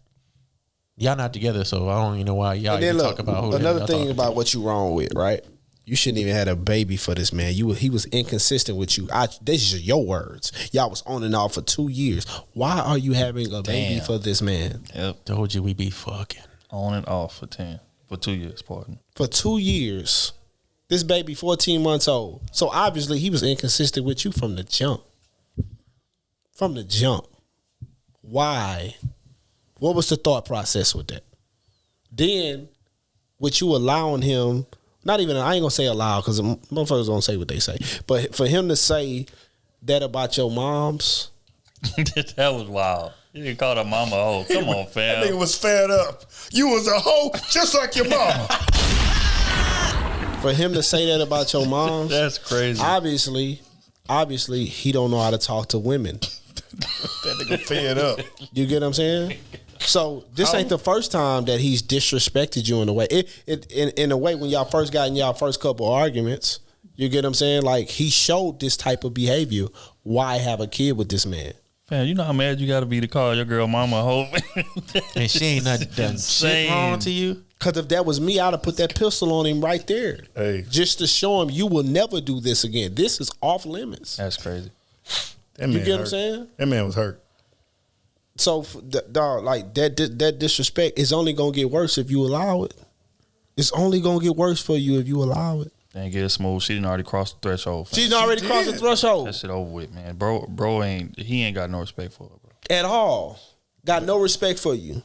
y'all not together, so I don't even know why y'all even talk about who another thing about what you wrong with, right? You shouldn't even had a baby for this man. He was inconsistent with you. This is your words. Y'all was on and off for 2 years. Why are you having a baby for this man? Yep. Told you we be fucking. On and off for 2 years, pardon. For 2 years. This baby 14 months old. So obviously he was inconsistent with you from the jump. From the jump. Why? What was the thought process with that? Then, with you allowing him, not even, I ain't gonna say allow because motherfuckers don't say what they say, but for him to say that about your moms. That was wild. You didn't call her mama a hoe. Come on, fam. That nigga was fed up. You was a hoe just like your mama. For him to say that about your moms. That's crazy. Obviously, he don't know how to talk to women. That nigga fed up. You get what I'm saying? So this ain't the first time that he's disrespected you in a way. In a way, when y'all first got in y'all first couple arguments, you get what I'm saying? Like, he showed this type of behavior. Why have a kid with this man? Man, you know how mad you got to be to call your girl mama a hoe? And she ain't not done shit wrong to you? Because if that was me, I'd have put that pistol on him right there. Hey. Just to show him you will never do this again. This is off limits. That's crazy. That man You get what I'm hurt. saying? That man was hurt. So, dog, like that disrespect is only gonna get worse if you allow it. It's only gonna get worse for you if you allow it. Ain't get smooth. She didn't already cross the threshold. Fam. She's already crossed the threshold That shit over with, man. Bro ain't got no respect for her, bro. at all. Got no respect for you.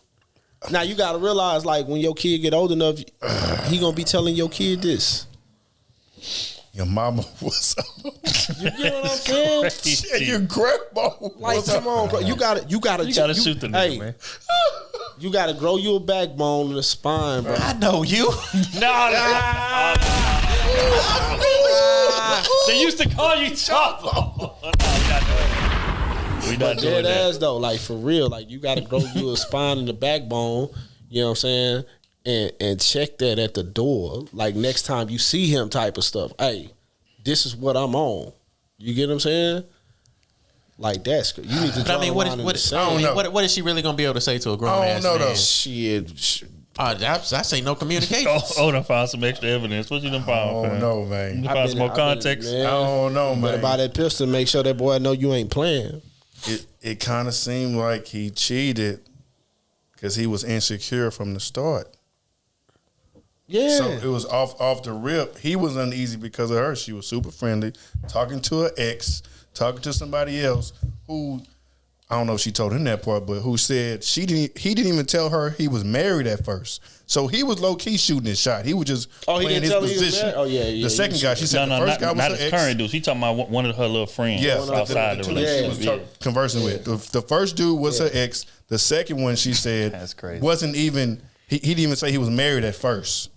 Now you gotta realize, like, when your kid get old enough, he gonna be telling your kid this. Your mama was You get what I'm saying? and your grandma Like, was come on, bro. You gotta You gotta shoot the nigga, hey, man. You gotta grow you a backbone and a spine, bro. I know you. They used to call you Chopper. We not doing Dead that. ass though, like, for real. Like, you gotta grow you a spine and a backbone. You know what I'm saying? And check that at the door. Like, next time you see him, type of stuff. Hey, this is what I'm on. You get what I'm saying? Like, that's good. You need to. But I mean, what is she really gonna be able to say to a grown ass man? Shit. I say no communication. Oh, done found some extra evidence. What you done found? Oh fam? no, man. You found some more context. I don't know, man. But about that pistol, make sure that boy know you ain't playing. It kind of seemed like he cheated because he was insecure from the start. Yeah. So it was off the rip. He was uneasy because of her. She was super friendly, talking to her ex, talking to somebody else who, I don't know if she told him that part, but who said he didn't even tell her he was married at first. So he was low key shooting his shot. He was just he playing didn't his tell he was position. married? Oh, yeah. The second guy, she said the first guy was not her his ex. current dude. She talking about one of her little friends outside the two that she relationship. was conversing with. The first dude was her ex. The second one, she said, That's crazy. wasn't even, he didn't even say he was married at first.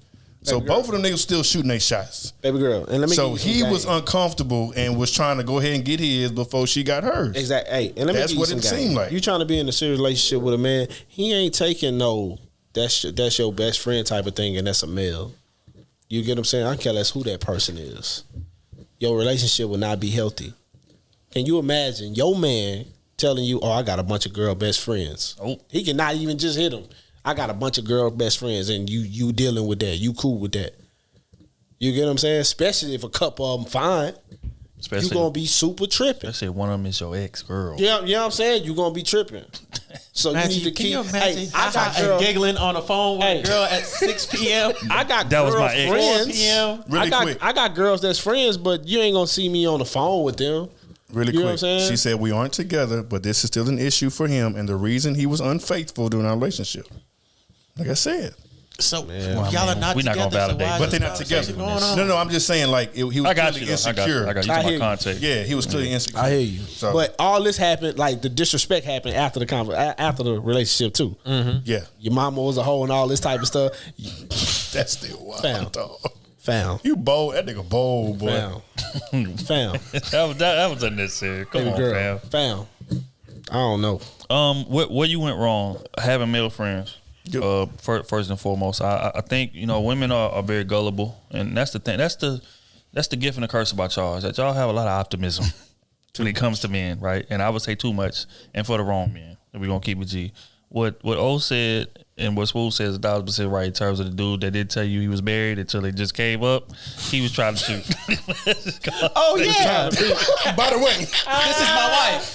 So both of them niggas still shooting their shots. Baby girl. And let me So give you he some was game. uncomfortable and was trying to go ahead and get his before she got hers. Exactly. Hey, and let me That's give you what some it game. seemed like. You trying to be in a serious relationship with a man, he ain't taking no, that's your best friend type of thing, and that's a male. You get what I'm saying? I don't care less who that person is. Your relationship will not be healthy. Can you imagine your man telling you, oh, I got a bunch of girl best friends. Oh. He can not even just hit them. I got a bunch of girl best friends, and you dealing with that. You cool with that. You get what I'm saying? Especially if a couple of them fine. Especially, you going to be super tripping. Especially if one of them is your ex-girl. Yeah, you know what I'm saying? You going to be tripping. So Imagine, you need to can keep. you imagine Hey, I got girl girl, giggling on the phone with a girl at 6 p.m. I got That was girl my ex. friends. 4 p.m. Really quick. I got girls that's friends, but you ain't going to see me on the phone with them. Really You know quick. what I'm saying? She said we aren't together, but this is still an issue for him, and the reason he was unfaithful during our relationship. Like I said. So y'all are not we not together. gonna validate, so why But is they're this not together. conversation going on? No, I'm just saying, like, he was I got clearly you. Though. insecure. I got you. I You hear my you. context. Yeah, he was clearly insecure. I hear you. So, But all this happened, like the disrespect happened after the after the relationship too. yeah, Your mama was a hoe and all this type of stuff. that's still wild. Fam. Dog. Fam. You bold. That nigga bold, boy. Fam. that was unnecessary. Come Baby on, girl. fam. I don't know. Where you went wrong having male friends. First and foremost, I think women are very gullible, and that's the thing. That's the gift and the curse about y'all is that y'all have a lot of optimism when it comes to men, right? And I would say too much, and for the wrong men. We're gonna keep it G. What O said and what Swoop says 1,000% right in terms of the dude that did tell you he was married until it just came up. He was trying to shoot. Oh yeah. By the way, This is my wife.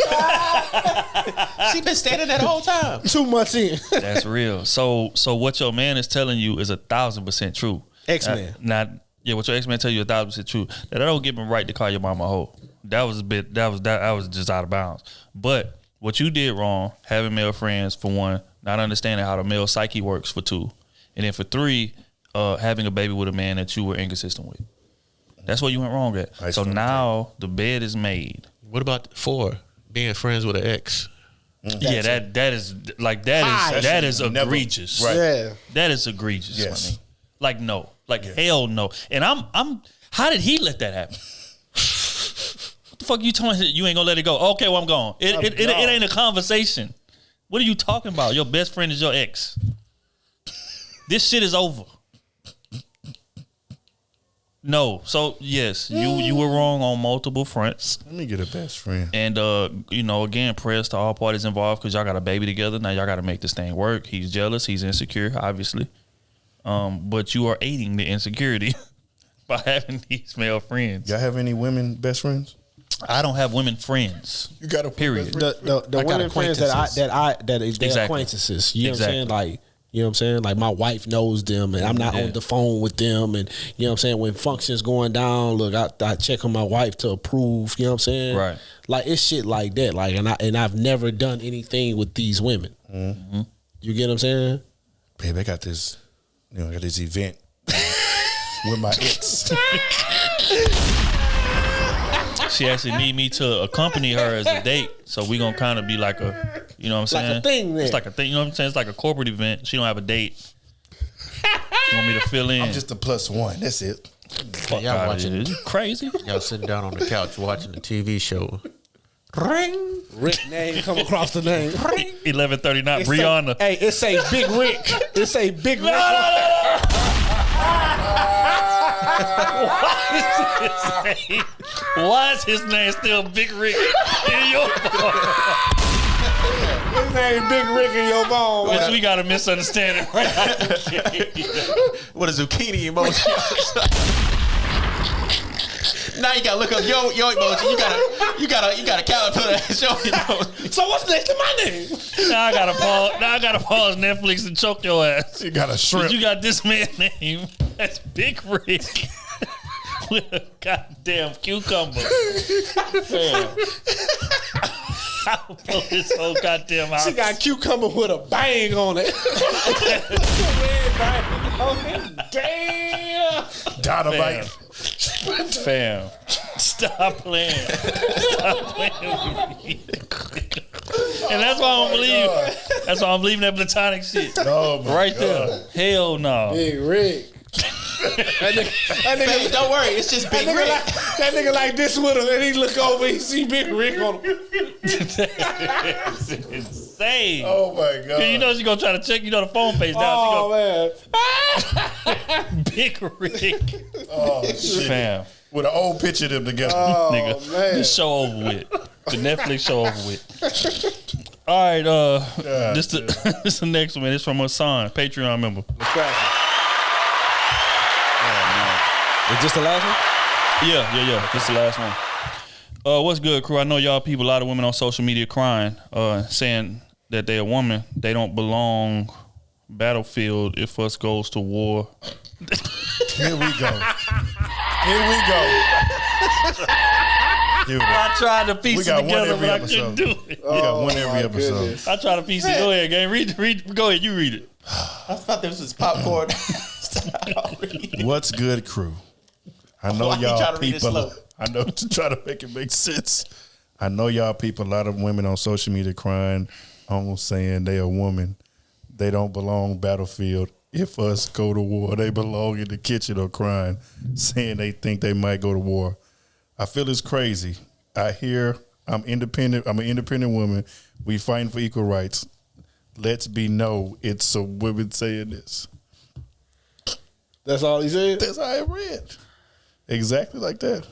She been standing that whole time. 2 months in. That's real. So what your man is telling you is 1,000% true. X-Man. Not what your ex-man tell you 1,000% true. That don't give him right to call your mama a hoe. That was just out of bounds. But what you did wrong, having male friends for one, not understanding how the male psyche works for two, and then for three, having a baby with a man that you were inconsistent with. That's what you went wrong at. So now the bed is made. What about 4? Being friends with an ex? Yeah, that is egregious. Right. Yeah. That is egregious. Yes. My nigga. Like no, hell no. And I'm. How did he let that happen? What the fuck you telling me? You ain't gonna let it go? Okay, well I'm gone. It ain't a conversation. What are you talking about? Your best friend is your ex. This shit is over. No. So yes, you were wrong on multiple fronts. let me get a best friend. And again, prayers to all parties involved because y'all got a baby together. Now y'all got to make this thing work. He's jealous. He's insecure, obviously. But you are aiding the insecurity by having these male friends. Y'all have any women best friends? I don't have women friends. You got a Period. The got women friends that is their Exactly. acquaintances. You know what I'm Exactly. saying? Like, you know what I'm saying? Like my wife knows them and I'm not on the phone with them, and you know what I'm saying? When functions going down, look, I check on my wife to approve, you know what I'm saying? Right. Like it's shit like that. Like and I've never done anything with these women. Mm-hmm. You get what I'm saying? Babe, I got this. I got this event with my ex. She actually need me to accompany her as a date. So we gonna kind of be like a, you know what I'm saying? Like a thing then. It's like a thing. You know what I'm saying? It's like a corporate event. She don't have a date. She want me to fill in. I'm just a +1. That's it. Fuck Y'all outta watching here. it. You crazy? Y'all sitting down on the couch watching the TV show. Ring. Rick name come across the name. 11:39. It Brianna. Say, hey, it say Big Rick. It say Big Rick. Why is his name still Big Rick in your phone? His name Big Rick in your phone. Bitch, we got a misunderstanding right What a zucchini emoji. Now you gotta look up your emoji. You gotta caterpillar and show emoji. So what's next to my name? Now I gotta pause Netflix and choke your ass. You got a shrimp. You got this man's name. That's Big Rick. With a goddamn cucumber. Damn. I'll pull this whole goddamn house. She got cucumber with a bang on it. Damn. Dynamite. Fam. Stop playing. Stop playing with me. And that's why I don't believe. That's why I'm believing that platonic shit. Oh my Right God. there. Hell no. Big Rick. That Baby, don't worry, it's just Big Rick. that nigga like this with him, and he look over, he see Big Rick on him. It's insane. Oh my God. You know she gonna try to check. You know the phone face down. Oh Man. Big Rick. Oh shit. Fam. With an old picture of them together. Nigga. man. This show over with. The Netflix show over with. All right, this the next one. It's from her son, Patreon member. Is this the last one? Yeah. This is the last one. What's good, crew? I know y'all people, a lot of women on social media crying, saying that they're a woman. They don't belong battlefield if us goes to war. Here we go. I tried to piece it together, but I couldn't do it. We got one every episode. I tried to piece it. Go ahead, gang. Read. Go ahead. You read it. I thought this was popcorn. What's good, crew? I know Why you y'all trying to read it people. slow? I know to try to make it make sense. I know y'all people. A lot of women on social media crying, almost saying they a woman. They don't belong battlefield. If us go to war, they belong in the kitchen or crying, saying they think they might go to war. I feel it's crazy. I hear I'm independent. I'm an independent woman. We fighting for equal rights. Let's be no. It's some women saying this. That's all he said? That's how I read. Exactly like that.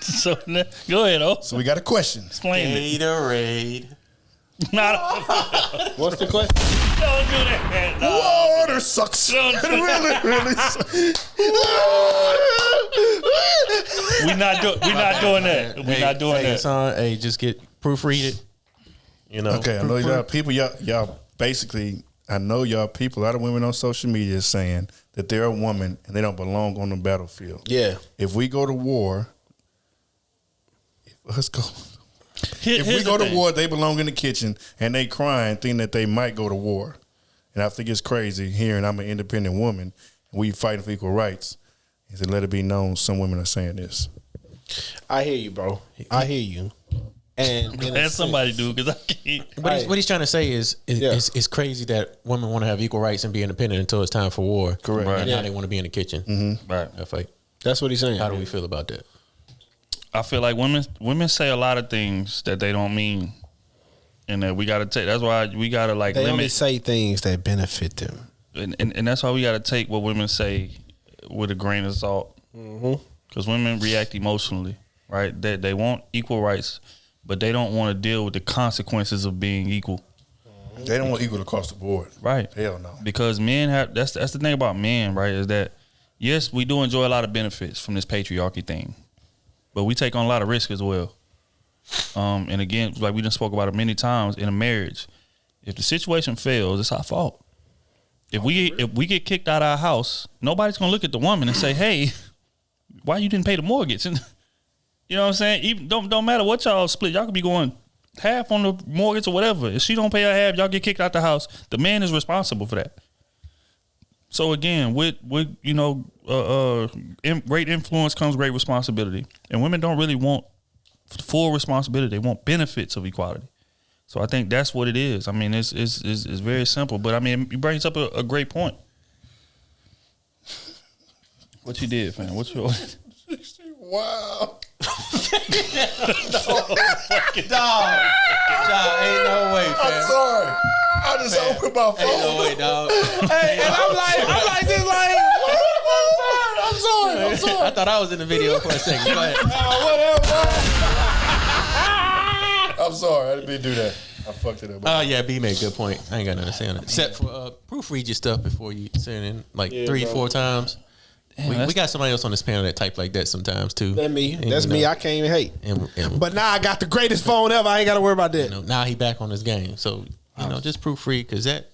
So go ahead, So we got a question. Explain it. Gatorade. What's the question? Don't do that. Water sucks. Don't do that. really sucks. We're not doing that. We're not doing that. Son, hey, just proofread it. You know. Okay, I know y'all people. Y'all basically. I know y'all people. A lot of women on social media is saying that they're a woman and they don't belong on the battlefield. Yeah. If we go to war, let's go. If we go to war, they belong in the kitchen and they crying, thinking that they might go to war. And I think it's crazy hearing I'm an independent woman and we fighting for equal rights. He said, let it be known some women are saying this. I hear you, bro. I hear you. And Let somebody do because I can't. What he's trying to say is it's crazy that women want to have equal rights and be independent until it's time for war. Correct. And Right. now they want to be in the kitchen. Mm-hmm. Right. That's like, that's what he's saying. how do we feel about that? I feel like women say a lot of things that they don't mean, and that we got to take. That's why we got to They limit. only say things that benefit them. And that's why we got to take what women say with a grain of salt. Because women react emotionally, right? They want equal rights, but they don't want to deal with the consequences of being equal. They don't want equal across the board. Right. Hell no. Because men have, that's the thing about men, right, is that, yes, we do enjoy a lot of benefits from this patriarchy thing, but we take on a lot of risk as well. And again, like we done spoke about it many times, in a marriage, if the situation fails, it's our fault. If we get kicked out of our house, nobody's gonna look at the woman and say, "Hey, why you didn't pay the mortgage?" And you know what I'm saying? Even don't matter what y'all split, y'all could be going half on the mortgage or whatever. If she don't pay her half, y'all get kicked out the house. The man is responsible for that. So again, with you know, great influence comes great responsibility, and women don't really want full responsibility. They want benefits of equality. So I think that's what it is. I mean, it's very simple, but I mean, it brings up a great point. What you did, fam? What's your? Wow. Dog, ain't no way, fam. I'm sorry. I just opened my phone. Ain't no way, dog. Hey, and I'm like this, like, I'm sorry. I thought I was in the video for a second. Go ahead. I'm sorry. I didn't mean to do that. I fucked it up. Oh yeah, B made a good point. I ain't got nothing to say on it. Except for proofread your stuff before you send it in like 3-4 times. We got somebody else on this panel that type like that sometimes too. That's me. And, That's you me. know, I can't even hate. and But now I got the greatest phone ever. I ain't got to worry about that. you know, now he back on his game. So you know, just proofread because that.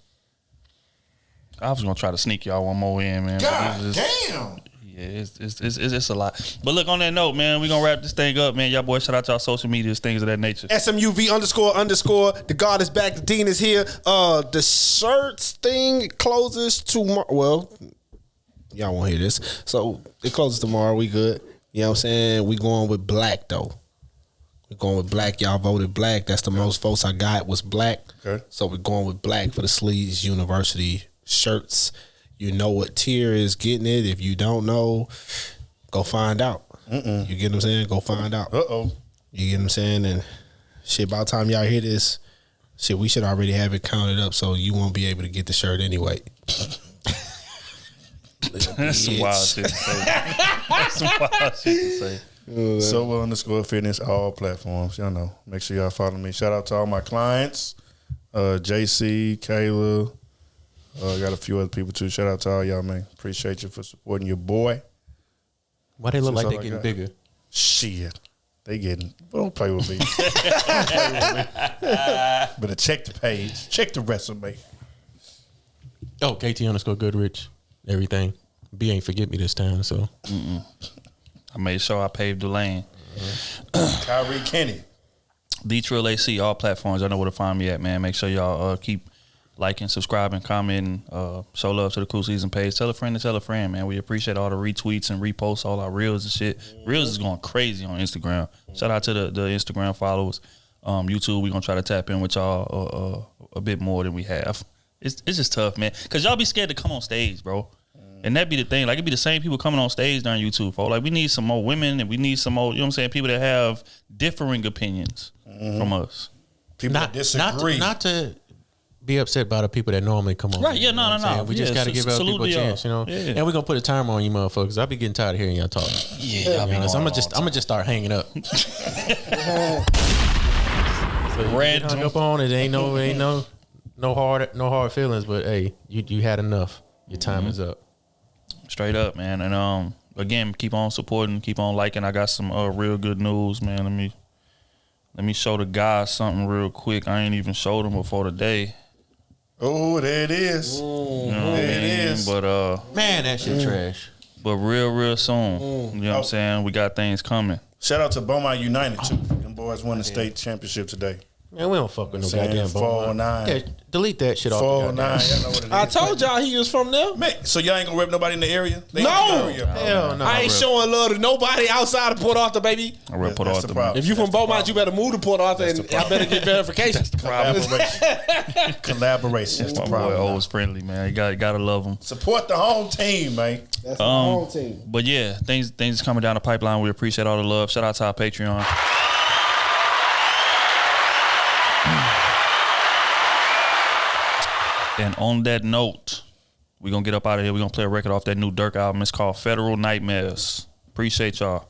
I was gonna try to sneak y'all one more in, man. God but damn. Yeah, it's a lot. But look, on that note, man, we gonna wrap this thing up, man. Y'all boys, shout out to our social medias, things of that nature. SMUV__. The God is back. The Dean is here. The shirts thing closes tomorrow. Well, y'all won't hear this. So it closes tomorrow. We good. You know what I'm saying? We going with black though. We're going with black. Y'all voted black. That's the most votes I got was black. Okay. So we're going with black for the Sleeves University shirts. You know what tier is getting it. If you don't know, go find out. You get what I'm saying? Go find out. You get what I'm saying? And shit, by the time y'all hear this, shit, we should already have it counted up so you won't be able to get the shirt anyway. That's some wild shit to say. That's some wild shit to say. Silver_fitness, all platforms. Y'all know. Make sure y'all follow me. Shout out to all my clients. JC, Kayla. Got a few other people too. Shout out to all y'all, man. Appreciate you for supporting your boy. Why they look That's like all they I getting got. bigger? Shit. They getting, don't play with me. Better check the page. Check the resume. Oh, KT_Goodrich. Everything. B ain't forget me this time, so. I made sure I paved the lane. Kyrie Kenny. Trill AC, all platforms. I know where to find me at, man. Make sure y'all keep liking, subscribing, commenting, show love to the Cool Season page. Tell a friend to tell a friend, man. We appreciate all the retweets and reposts, all our reels and shit. Reels is going crazy on Instagram. Shout out to the Instagram followers. YouTube, we gonna try to tap in with y'all a bit more than we have. It's just tough, man, because y'all be scared to come on stage, bro. And that be the thing. Like, it be the same people coming on stage during YouTube, folks. Like, we need some more women, and we need some more, you know what I'm saying, people that have differing opinions from us. People that disagree. Not to be upset by the people that normally come on. Right, yeah, no. We just got to give other people a chance, you know. Yeah. And we're gonna put a timer on you, motherfuckers. I be getting tired of hearing y'all talk. Yeah, I'm gonna just start hanging up. So you get hung up on it. Ain't no hard feelings. But hey, you had enough. Your time is up. Straight up, man. And again, keep on supporting, keep on liking. I got some real good news, man. Let me show the guys something real quick. I ain't even showed them before today. Oh, there it is. You know what There it I mean? is. But Man, that shit trash. But real soon. You know what I'm saying? We got things coming. Shout out to Beaumont United too. Them boys won the state championship today. Man, we don't fuck with no Saying goddamn ball. 409. Yeah, delete that shit off. 409. Y'all know what it is. I told y'all he was from there. Man, so y'all ain't gonna rep nobody in the area? They No. in the area. Hell no. I ain't showing love to nobody outside of Port Arthur, baby. I real Port That's Arthur, the man. problem. If you from That's the Beaumont, you better move to Port Arthur, That's and the I better get verification. Collaboration. That's the My boy problem. always friendly, man. You gotta love him. Support the home team, man. That's the home team. But yeah, things coming down the pipeline. We appreciate all the love. Shout out to our Patreon. And on that note, we're going to get up out of here. We're going to play a record off that new Dirk album. It's called Federal Nightmares. Appreciate y'all.